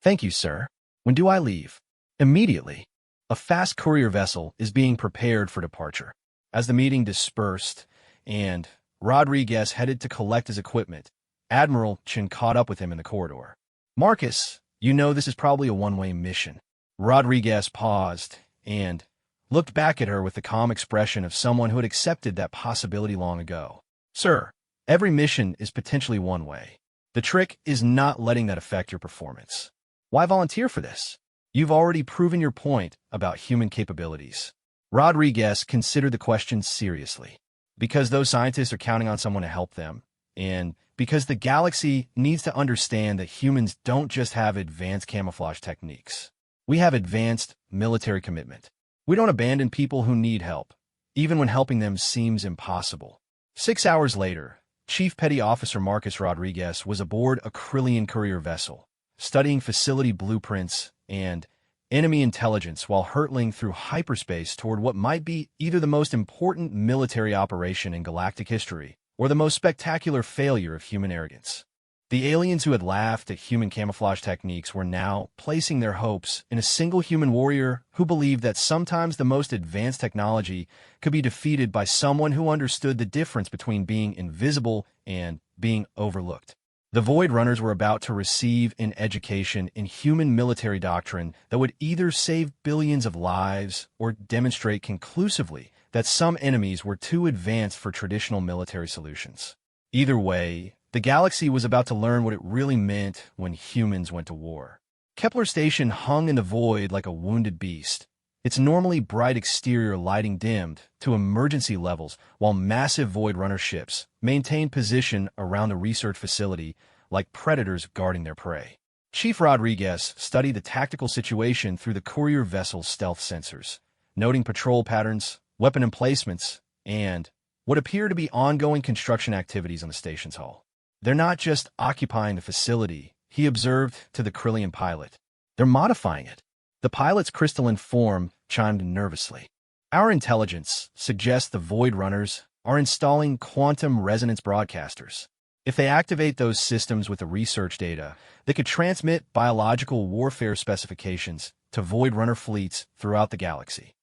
Thank you, sir. When do I leave? Immediately. A fast courier vessel is being prepared for departure. As the meeting dispersed and Rodriguez headed to collect his equipment, Admiral Chen caught up with him in the corridor. Marcus, you know this is probably a one-way mission. Rodriguez paused, and looked back at her with the calm expression of someone who had accepted that possibility long ago. Sir, every mission is potentially one way. The trick is not letting that affect your performance. Why volunteer for this? You've already proven your point about human capabilities. Rodriguez considered the question seriously. Because those scientists are counting on someone to help them, and because the galaxy needs to understand that humans don't just have advanced camouflage techniques. We have advanced military commitment. We don't abandon people who need help, even when helping them seems impossible. 6 hours later, Chief Petty Officer Marcus Rodriguez was aboard a Krillian courier vessel, studying facility blueprints and enemy intelligence while hurtling through hyperspace toward what might be either the most important military operation in galactic history or the most spectacular failure of human arrogance. The aliens who had laughed at human camouflage techniques were now placing their hopes in a single human warrior who believed that sometimes the most advanced technology could be defeated by someone who understood the difference between being invisible and being overlooked. The Void Runners were about to receive an education in human military doctrine that would either save billions of lives or demonstrate conclusively that some enemies were too advanced for traditional military solutions. Either way, the galaxy was about to learn what it really meant when humans went to war. Kepler Station hung in the void like a wounded beast, its normally bright exterior lighting dimmed to emergency levels while massive Void Runner ships maintained position around the research facility like predators guarding their prey. Chief Rodriguez studied the tactical situation through the courier vessel's stealth sensors, noting patrol patterns, weapon emplacements, and what appeared to be ongoing construction activities on the station's hull. They're not just occupying the facility, he observed to the Krillian pilot. They're modifying it. The pilot's crystalline form chimed nervously. Our intelligence suggests the Void Runners are installing quantum resonance broadcasters. If they activate those systems with the research data, they could transmit biological warfare specifications to Void Runner fleets throughout the galaxy.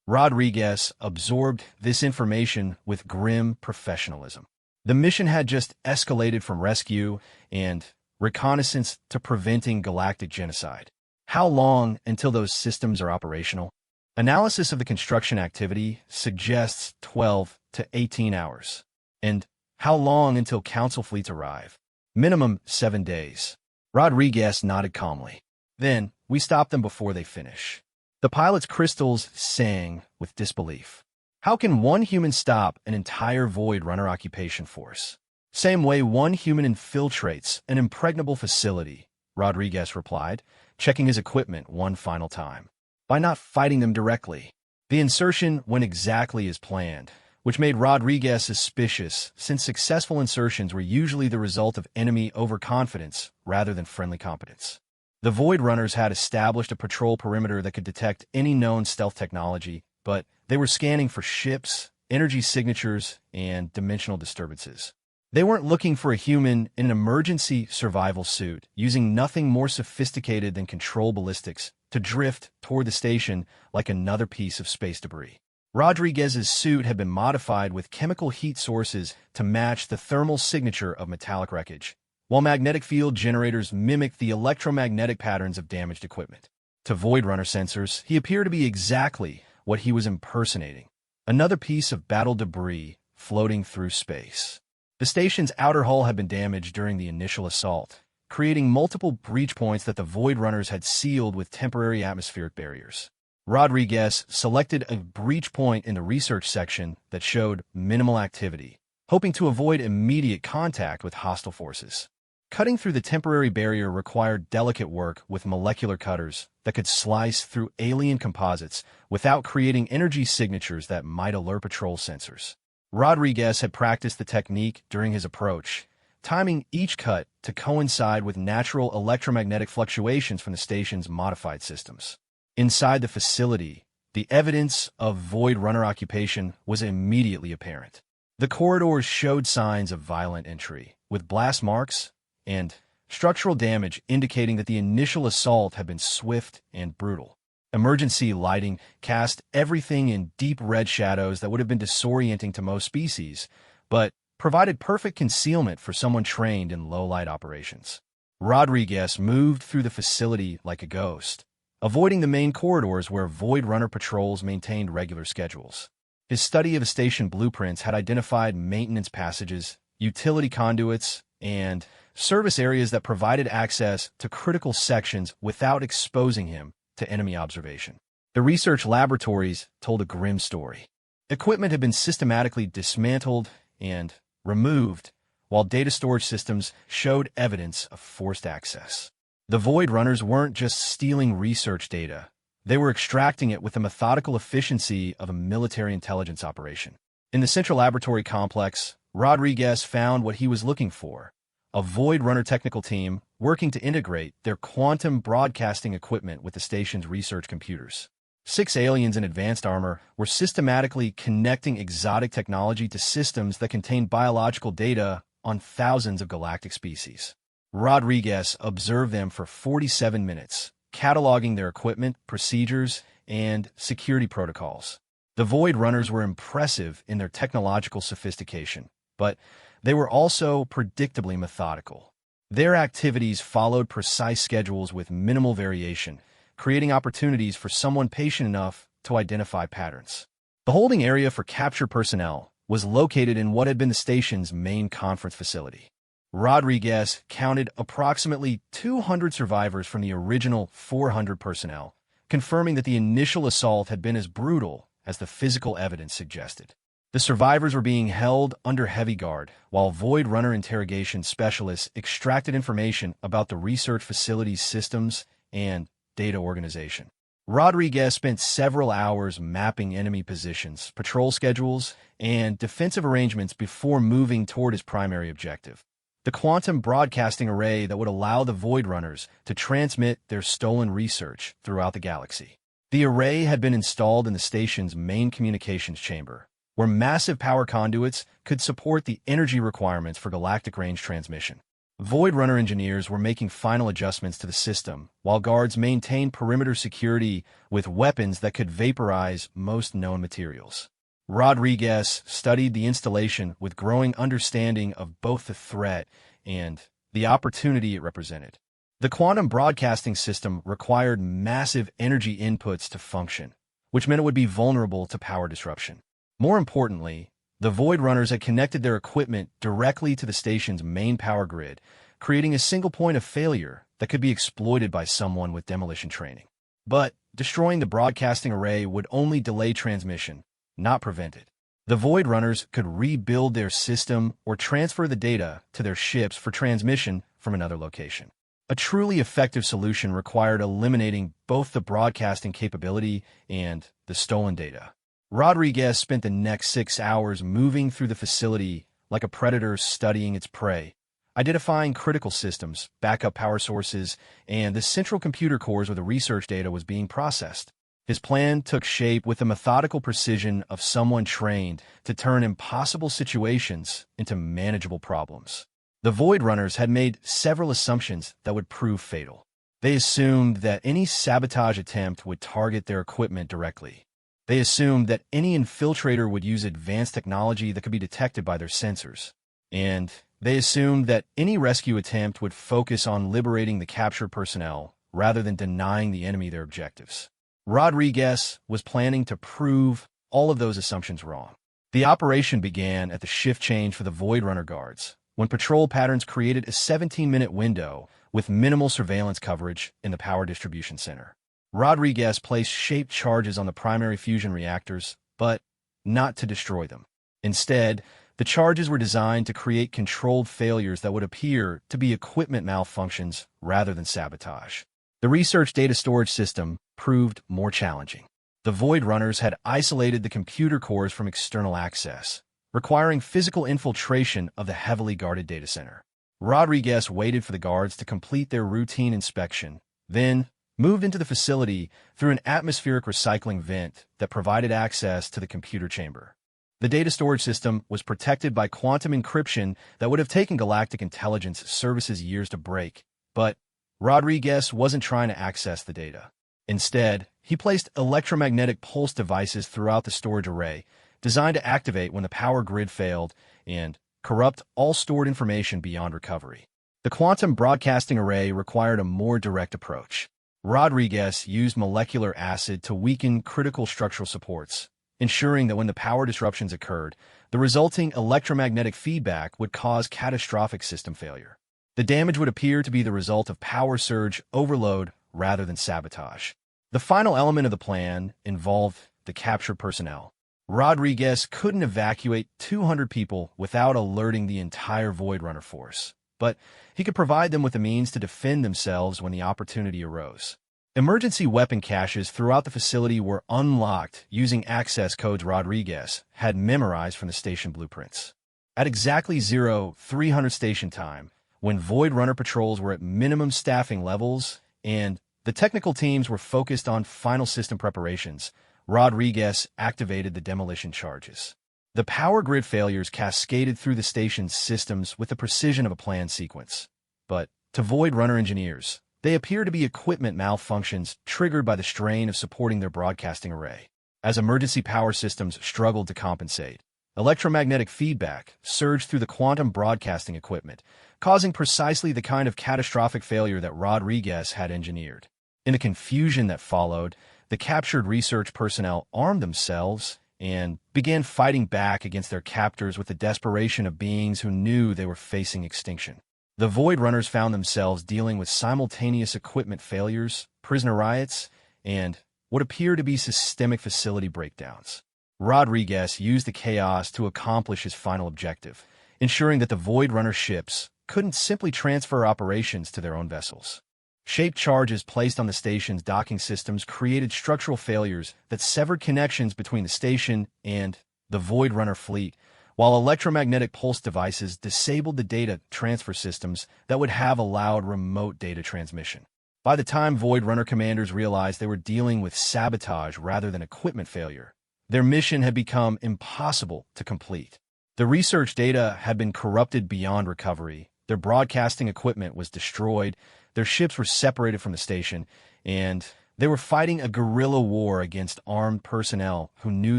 Rodriguez absorbed this information with grim professionalism. The mission had just escalated from rescue and reconnaissance to preventing galactic genocide. How long until those systems are operational? Analysis of the construction activity suggests 12 to 18 hours. And how long until council fleets arrive? Minimum 7 days. Rodriguez nodded calmly. Then, we stop them before they finish. The pilot's crystals sang with disbelief. How can one human stop an entire Void Runner occupation force? Same way one human infiltrates an impregnable facility, Rodriguez replied, checking his equipment one final time. By not fighting them directly. The insertion went exactly as planned, which made Rodriguez suspicious since successful insertions were usually the result of enemy overconfidence rather than friendly competence. The Void Runners had established a patrol perimeter that could detect any known stealth technology, but they were scanning for ships, energy signatures, and dimensional disturbances. They weren't looking for a human in an emergency survival suit, using nothing more sophisticated than control ballistics to drift toward the station like another piece of space debris. Rodriguez's suit had been modified with chemical heat sources to match the thermal signature of metallic wreckage, while magnetic field generators mimicked the electromagnetic patterns of damaged equipment. To Void Runner sensors, he appeared to be exactly what he was impersonating, another piece of battle debris floating through space. The station's outer hull had been damaged during the initial assault, creating multiple breach points that the Void Runners had sealed with temporary atmospheric barriers. Rodriguez selected a breach point in the research section that showed minimal activity, hoping to avoid immediate contact with hostile forces. Cutting through the temporary barrier required delicate work with molecular cutters that could slice through alien composites without creating energy signatures that might alert patrol sensors. Rodriguez had practiced the technique during his approach, timing each cut to coincide with natural electromagnetic fluctuations from the station's modified systems. Inside the facility, the evidence of Void Runner occupation was immediately apparent. The corridors showed signs of violent entry, with blast marks and structural damage indicating that the initial assault had been swift and brutal. Emergency lighting cast everything in deep red shadows that would have been disorienting to most species, but provided perfect concealment for someone trained in low-light operations. Rodriguez moved through the facility like a ghost, avoiding the main corridors where Void Runner patrols maintained regular schedules. His study of the station blueprints had identified maintenance passages, utility conduits, and service areas that provided access to critical sections without exposing him to enemy observation. The research laboratories told a grim story. Equipment had been systematically dismantled and removed, while data storage systems showed evidence of forced access. The Void Runners weren't just stealing research data. They were extracting it with the methodical efficiency of a military intelligence operation. In the central laboratory complex, Rodriguez found what he was looking for: a Void Runner technical team working to integrate their quantum broadcasting equipment with the station's research computers. 6 aliens in advanced armor were systematically connecting exotic technology to systems that contained biological data on thousands of galactic species. Rodriguez observed them for 47 minutes, cataloging their equipment, procedures, and security protocols. The Void Runners were impressive in their technological sophistication, but they were also predictably methodical. Their activities followed precise schedules with minimal variation, creating opportunities for someone patient enough to identify patterns. The holding area for captured personnel was located in what had been the station's main conference facility. Rodriguez counted approximately 200 survivors from the original 400 personnel, confirming that the initial assault had been as brutal as the physical evidence suggested. The survivors were being held under heavy guard, while Void Runner interrogation specialists extracted information about the research facility's systems and data organization. Rodriguez spent several hours mapping enemy positions, patrol schedules, and defensive arrangements before moving toward his primary objective: the quantum broadcasting array that would allow the Void Runners to transmit their stolen research throughout the galaxy. The array had been installed in the station's main communications chamber, where massive power conduits could support the energy requirements for galactic range transmission. Void Runner engineers were making final adjustments to the system, while guards maintained perimeter security with weapons that could vaporize most known materials. Rodriguez studied the installation with growing understanding of both the threat and the opportunity it represented. The quantum broadcasting system required massive energy inputs to function, which meant it would be vulnerable to power disruption. More importantly, the Void Runners had connected their equipment directly to the station's main power grid, creating a single point of failure that could be exploited by someone with demolition training. But destroying the broadcasting array would only delay transmission, not prevent it. The Void Runners could rebuild their system or transfer the data to their ships for transmission from another location. A truly effective solution required eliminating both the broadcasting capability and the stolen data. Rodriguez spent the next 6 hours moving through the facility like a predator studying its prey, identifying critical systems, backup power sources, and the central computer cores where the research data was being processed. His plan took shape with the methodical precision of someone trained to turn impossible situations into manageable problems. The Void Runners had made several assumptions that would prove fatal. They assumed that any sabotage attempt would target their equipment directly. They assumed that any infiltrator would use advanced technology that could be detected by their sensors. And they assumed that any rescue attempt would focus on liberating the captured personnel rather than denying the enemy their objectives. Rodriguez was planning to prove all of those assumptions wrong. The operation began at the shift change for the Void Runner guards, when patrol patterns created a 17-minute window with minimal surveillance coverage in the power distribution center. Rodriguez placed shaped charges on the primary fusion reactors, but not to destroy them. Instead, the charges were designed to create controlled failures that would appear to be equipment malfunctions rather than sabotage. The research data storage system proved more challenging. The Void Runners had isolated the computer cores from external access, requiring physical infiltration of the heavily guarded data center. Rodriguez waited for the guards to complete their routine inspection, then moved into the facility through an atmospheric recycling vent that provided access to the computer chamber. The data storage system was protected by quantum encryption that would have taken galactic intelligence services years to break, but Rodriguez wasn't trying to access the data. Instead, he placed electromagnetic pulse devices throughout the storage array, designed to activate when the power grid failed and corrupt all stored information beyond recovery. The quantum broadcasting array required a more direct approach. Rodriguez used molecular acid to weaken critical structural supports, ensuring that when the power disruptions occurred, the resulting electromagnetic feedback would cause catastrophic system failure. The damage would appear to be the result of power surge overload rather than sabotage. The final element of the plan involved the captured personnel. Rodriguez couldn't evacuate 200 people without alerting the entire Void Runner force, but he could provide them with the means to defend themselves when the opportunity arose. Emergency weapon caches throughout the facility were unlocked using access codes Rodriguez had memorized from the station blueprints. At exactly 0300 station time, when Void Runner patrols were at minimum staffing levels and the technical teams were focused on final system preparations, Rodriguez activated the demolition charges. The power grid failures cascaded through the station's systems with the precision of a planned sequence. But to Void Runner engineers, they appear to be equipment malfunctions triggered by the strain of supporting their broadcasting array. As emergency power systems struggled to compensate, electromagnetic feedback surged through the quantum broadcasting equipment, causing precisely the kind of catastrophic failure that Rodriguez had engineered. In the confusion that followed, the captured research personnel armed themselves and began fighting back against their captors with the desperation of beings who knew they were facing extinction. The Void Runners found themselves dealing with simultaneous equipment failures, prisoner riots, and what appeared to be systemic facility breakdowns. Rodriguez used the chaos to accomplish his final objective, ensuring that the Void Runner ships couldn't simply transfer operations to their own vessels. Shaped charges placed on the station's docking systems created structural failures that severed connections between the station and the Void Runner fleet, while electromagnetic pulse devices disabled the data transfer systems that would have allowed remote data transmission. By the time Void Runner commanders realized they were dealing with sabotage rather than equipment failure, their mission had become impossible to complete. The research data had been corrupted beyond recovery, their broadcasting equipment was destroyed, their ships were separated from the station, and they were fighting a guerrilla war against armed personnel who knew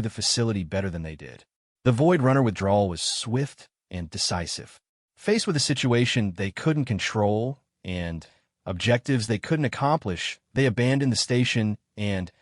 the facility better than they did. The Void Runner withdrawal was swift and decisive. Faced with a situation they couldn't control and objectives they couldn't accomplish, they abandoned the station and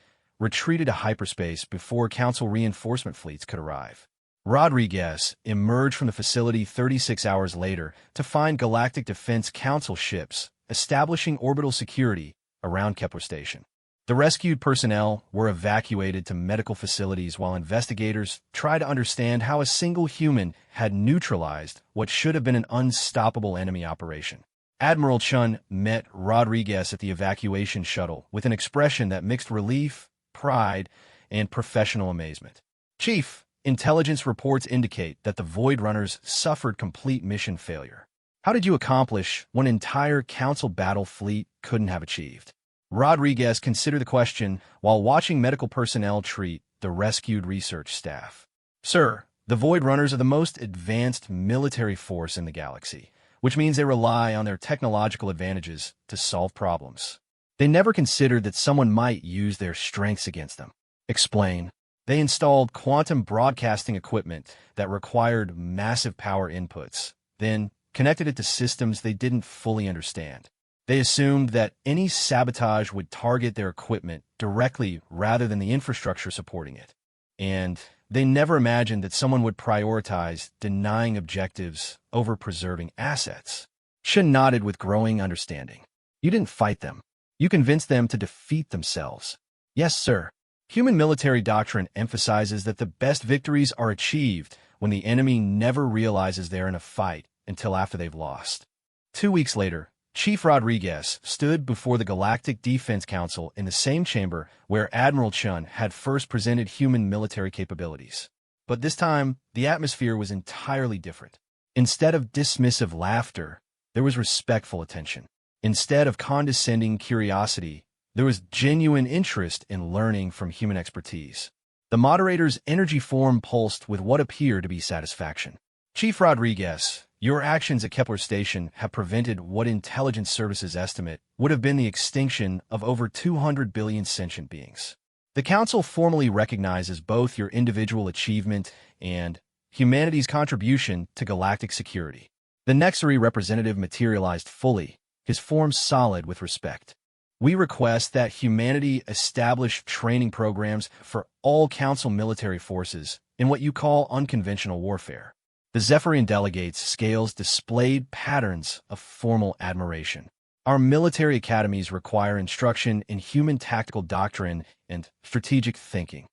retreated to hyperspace before Council reinforcement fleets could arrive. Rodriguez emerged from the facility 36 hours later to find Galactic Defense Council ships establishing orbital security around Kepler Station. The rescued personnel were evacuated to medical facilities while investigators tried to understand how a single human had neutralized what should have been an unstoppable enemy operation. Admiral Chun met Rodriguez at the evacuation shuttle with an expression that mixed relief, pride, and professional amazement. "Chief, intelligence reports indicate that the Void Runners suffered complete mission failure. How did you accomplish what an entire Council battle fleet couldn't have achieved?" Rodriguez considered the question while watching medical personnel treat the rescued research staff. "Sir, the Void Runners are the most advanced military force in the galaxy, which means they rely on their technological advantages to solve problems. They never considered that someone might use their strengths against them." Explain. They installed quantum broadcasting equipment that required massive power inputs, then connected it to systems they didn't fully understand. They assumed that any sabotage would target their equipment directly rather than the infrastructure supporting it. And they never imagined that someone would prioritize denying objectives over preserving assets. Shin nodded with growing understanding. "You didn't fight them. You convinced them to defeat themselves." "Yes, sir. Human military doctrine emphasizes that the best victories are achieved when the enemy never realizes they're in a fight until after they've lost." 2 weeks later, Chief Rodriguez stood before the Galactic Defense Council in the same chamber where Admiral Chun had first presented human military capabilities. But this time, the atmosphere was entirely different. Instead of dismissive laughter, there was respectful attention. Instead of condescending curiosity, there was genuine interest in learning from human expertise. The moderator's energy form pulsed with what appeared to be satisfaction. "Chief Rodriguez, your actions at Kepler Station have prevented what intelligence services estimate would have been the extinction of over 200 billion sentient beings. The Council formally recognizes both your individual achievement and humanity's contribution to galactic security." The Nexari representative materialized fully, his form solid with respect. We request that humanity establish training programs for all Council military forces in what you call unconventional warfare. The Zephyrian delegates' scales displayed patterns of formal admiration. Our military academies require instruction in human tactical doctrine and strategic thinking.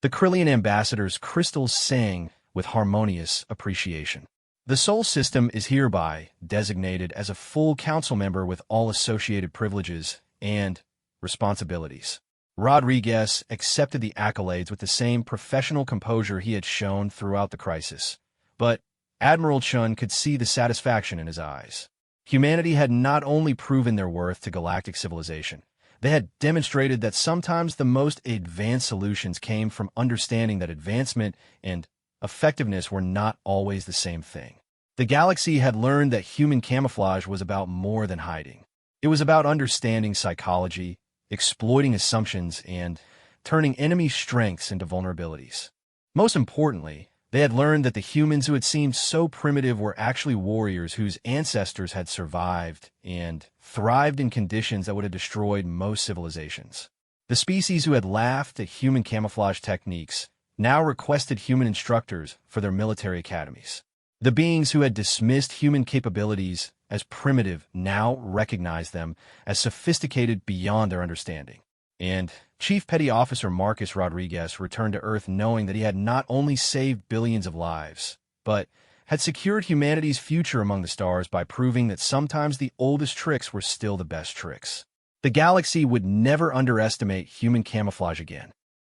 The Krillian ambassadors' crystals sang with harmonious appreciation. The Sol system is hereby designated as a full council member with all associated privileges and responsibilities. Rodriguez accepted the accolades with the same professional composure he had shown throughout the crisis. But Admiral Chun could see the satisfaction in his eyes. Humanity had not only proven their worth to galactic civilization, they had demonstrated that sometimes the most advanced solutions came from understanding that advancement and effectiveness were not always the same thing. The galaxy had learned that human camouflage was about more than hiding. It was about understanding psychology, exploiting assumptions, and turning enemy strengths into vulnerabilities. Most importantly, they had learned that the humans who had seemed so primitive were actually warriors whose ancestors had survived and thrived in conditions that would have destroyed most civilizations. The species who had laughed at human camouflage techniques now requested human instructors for their military academies. The beings who had dismissed human capabilities as primitive now recognized them as sophisticated beyond their understanding. And Chief Petty Officer Marcus Rodriguez returned to Earth knowing that he had not only saved billions of lives, but had secured humanity's future among the stars by proving that sometimes the oldest tricks were still the best tricks. The galaxy would never underestimate human camouflage again.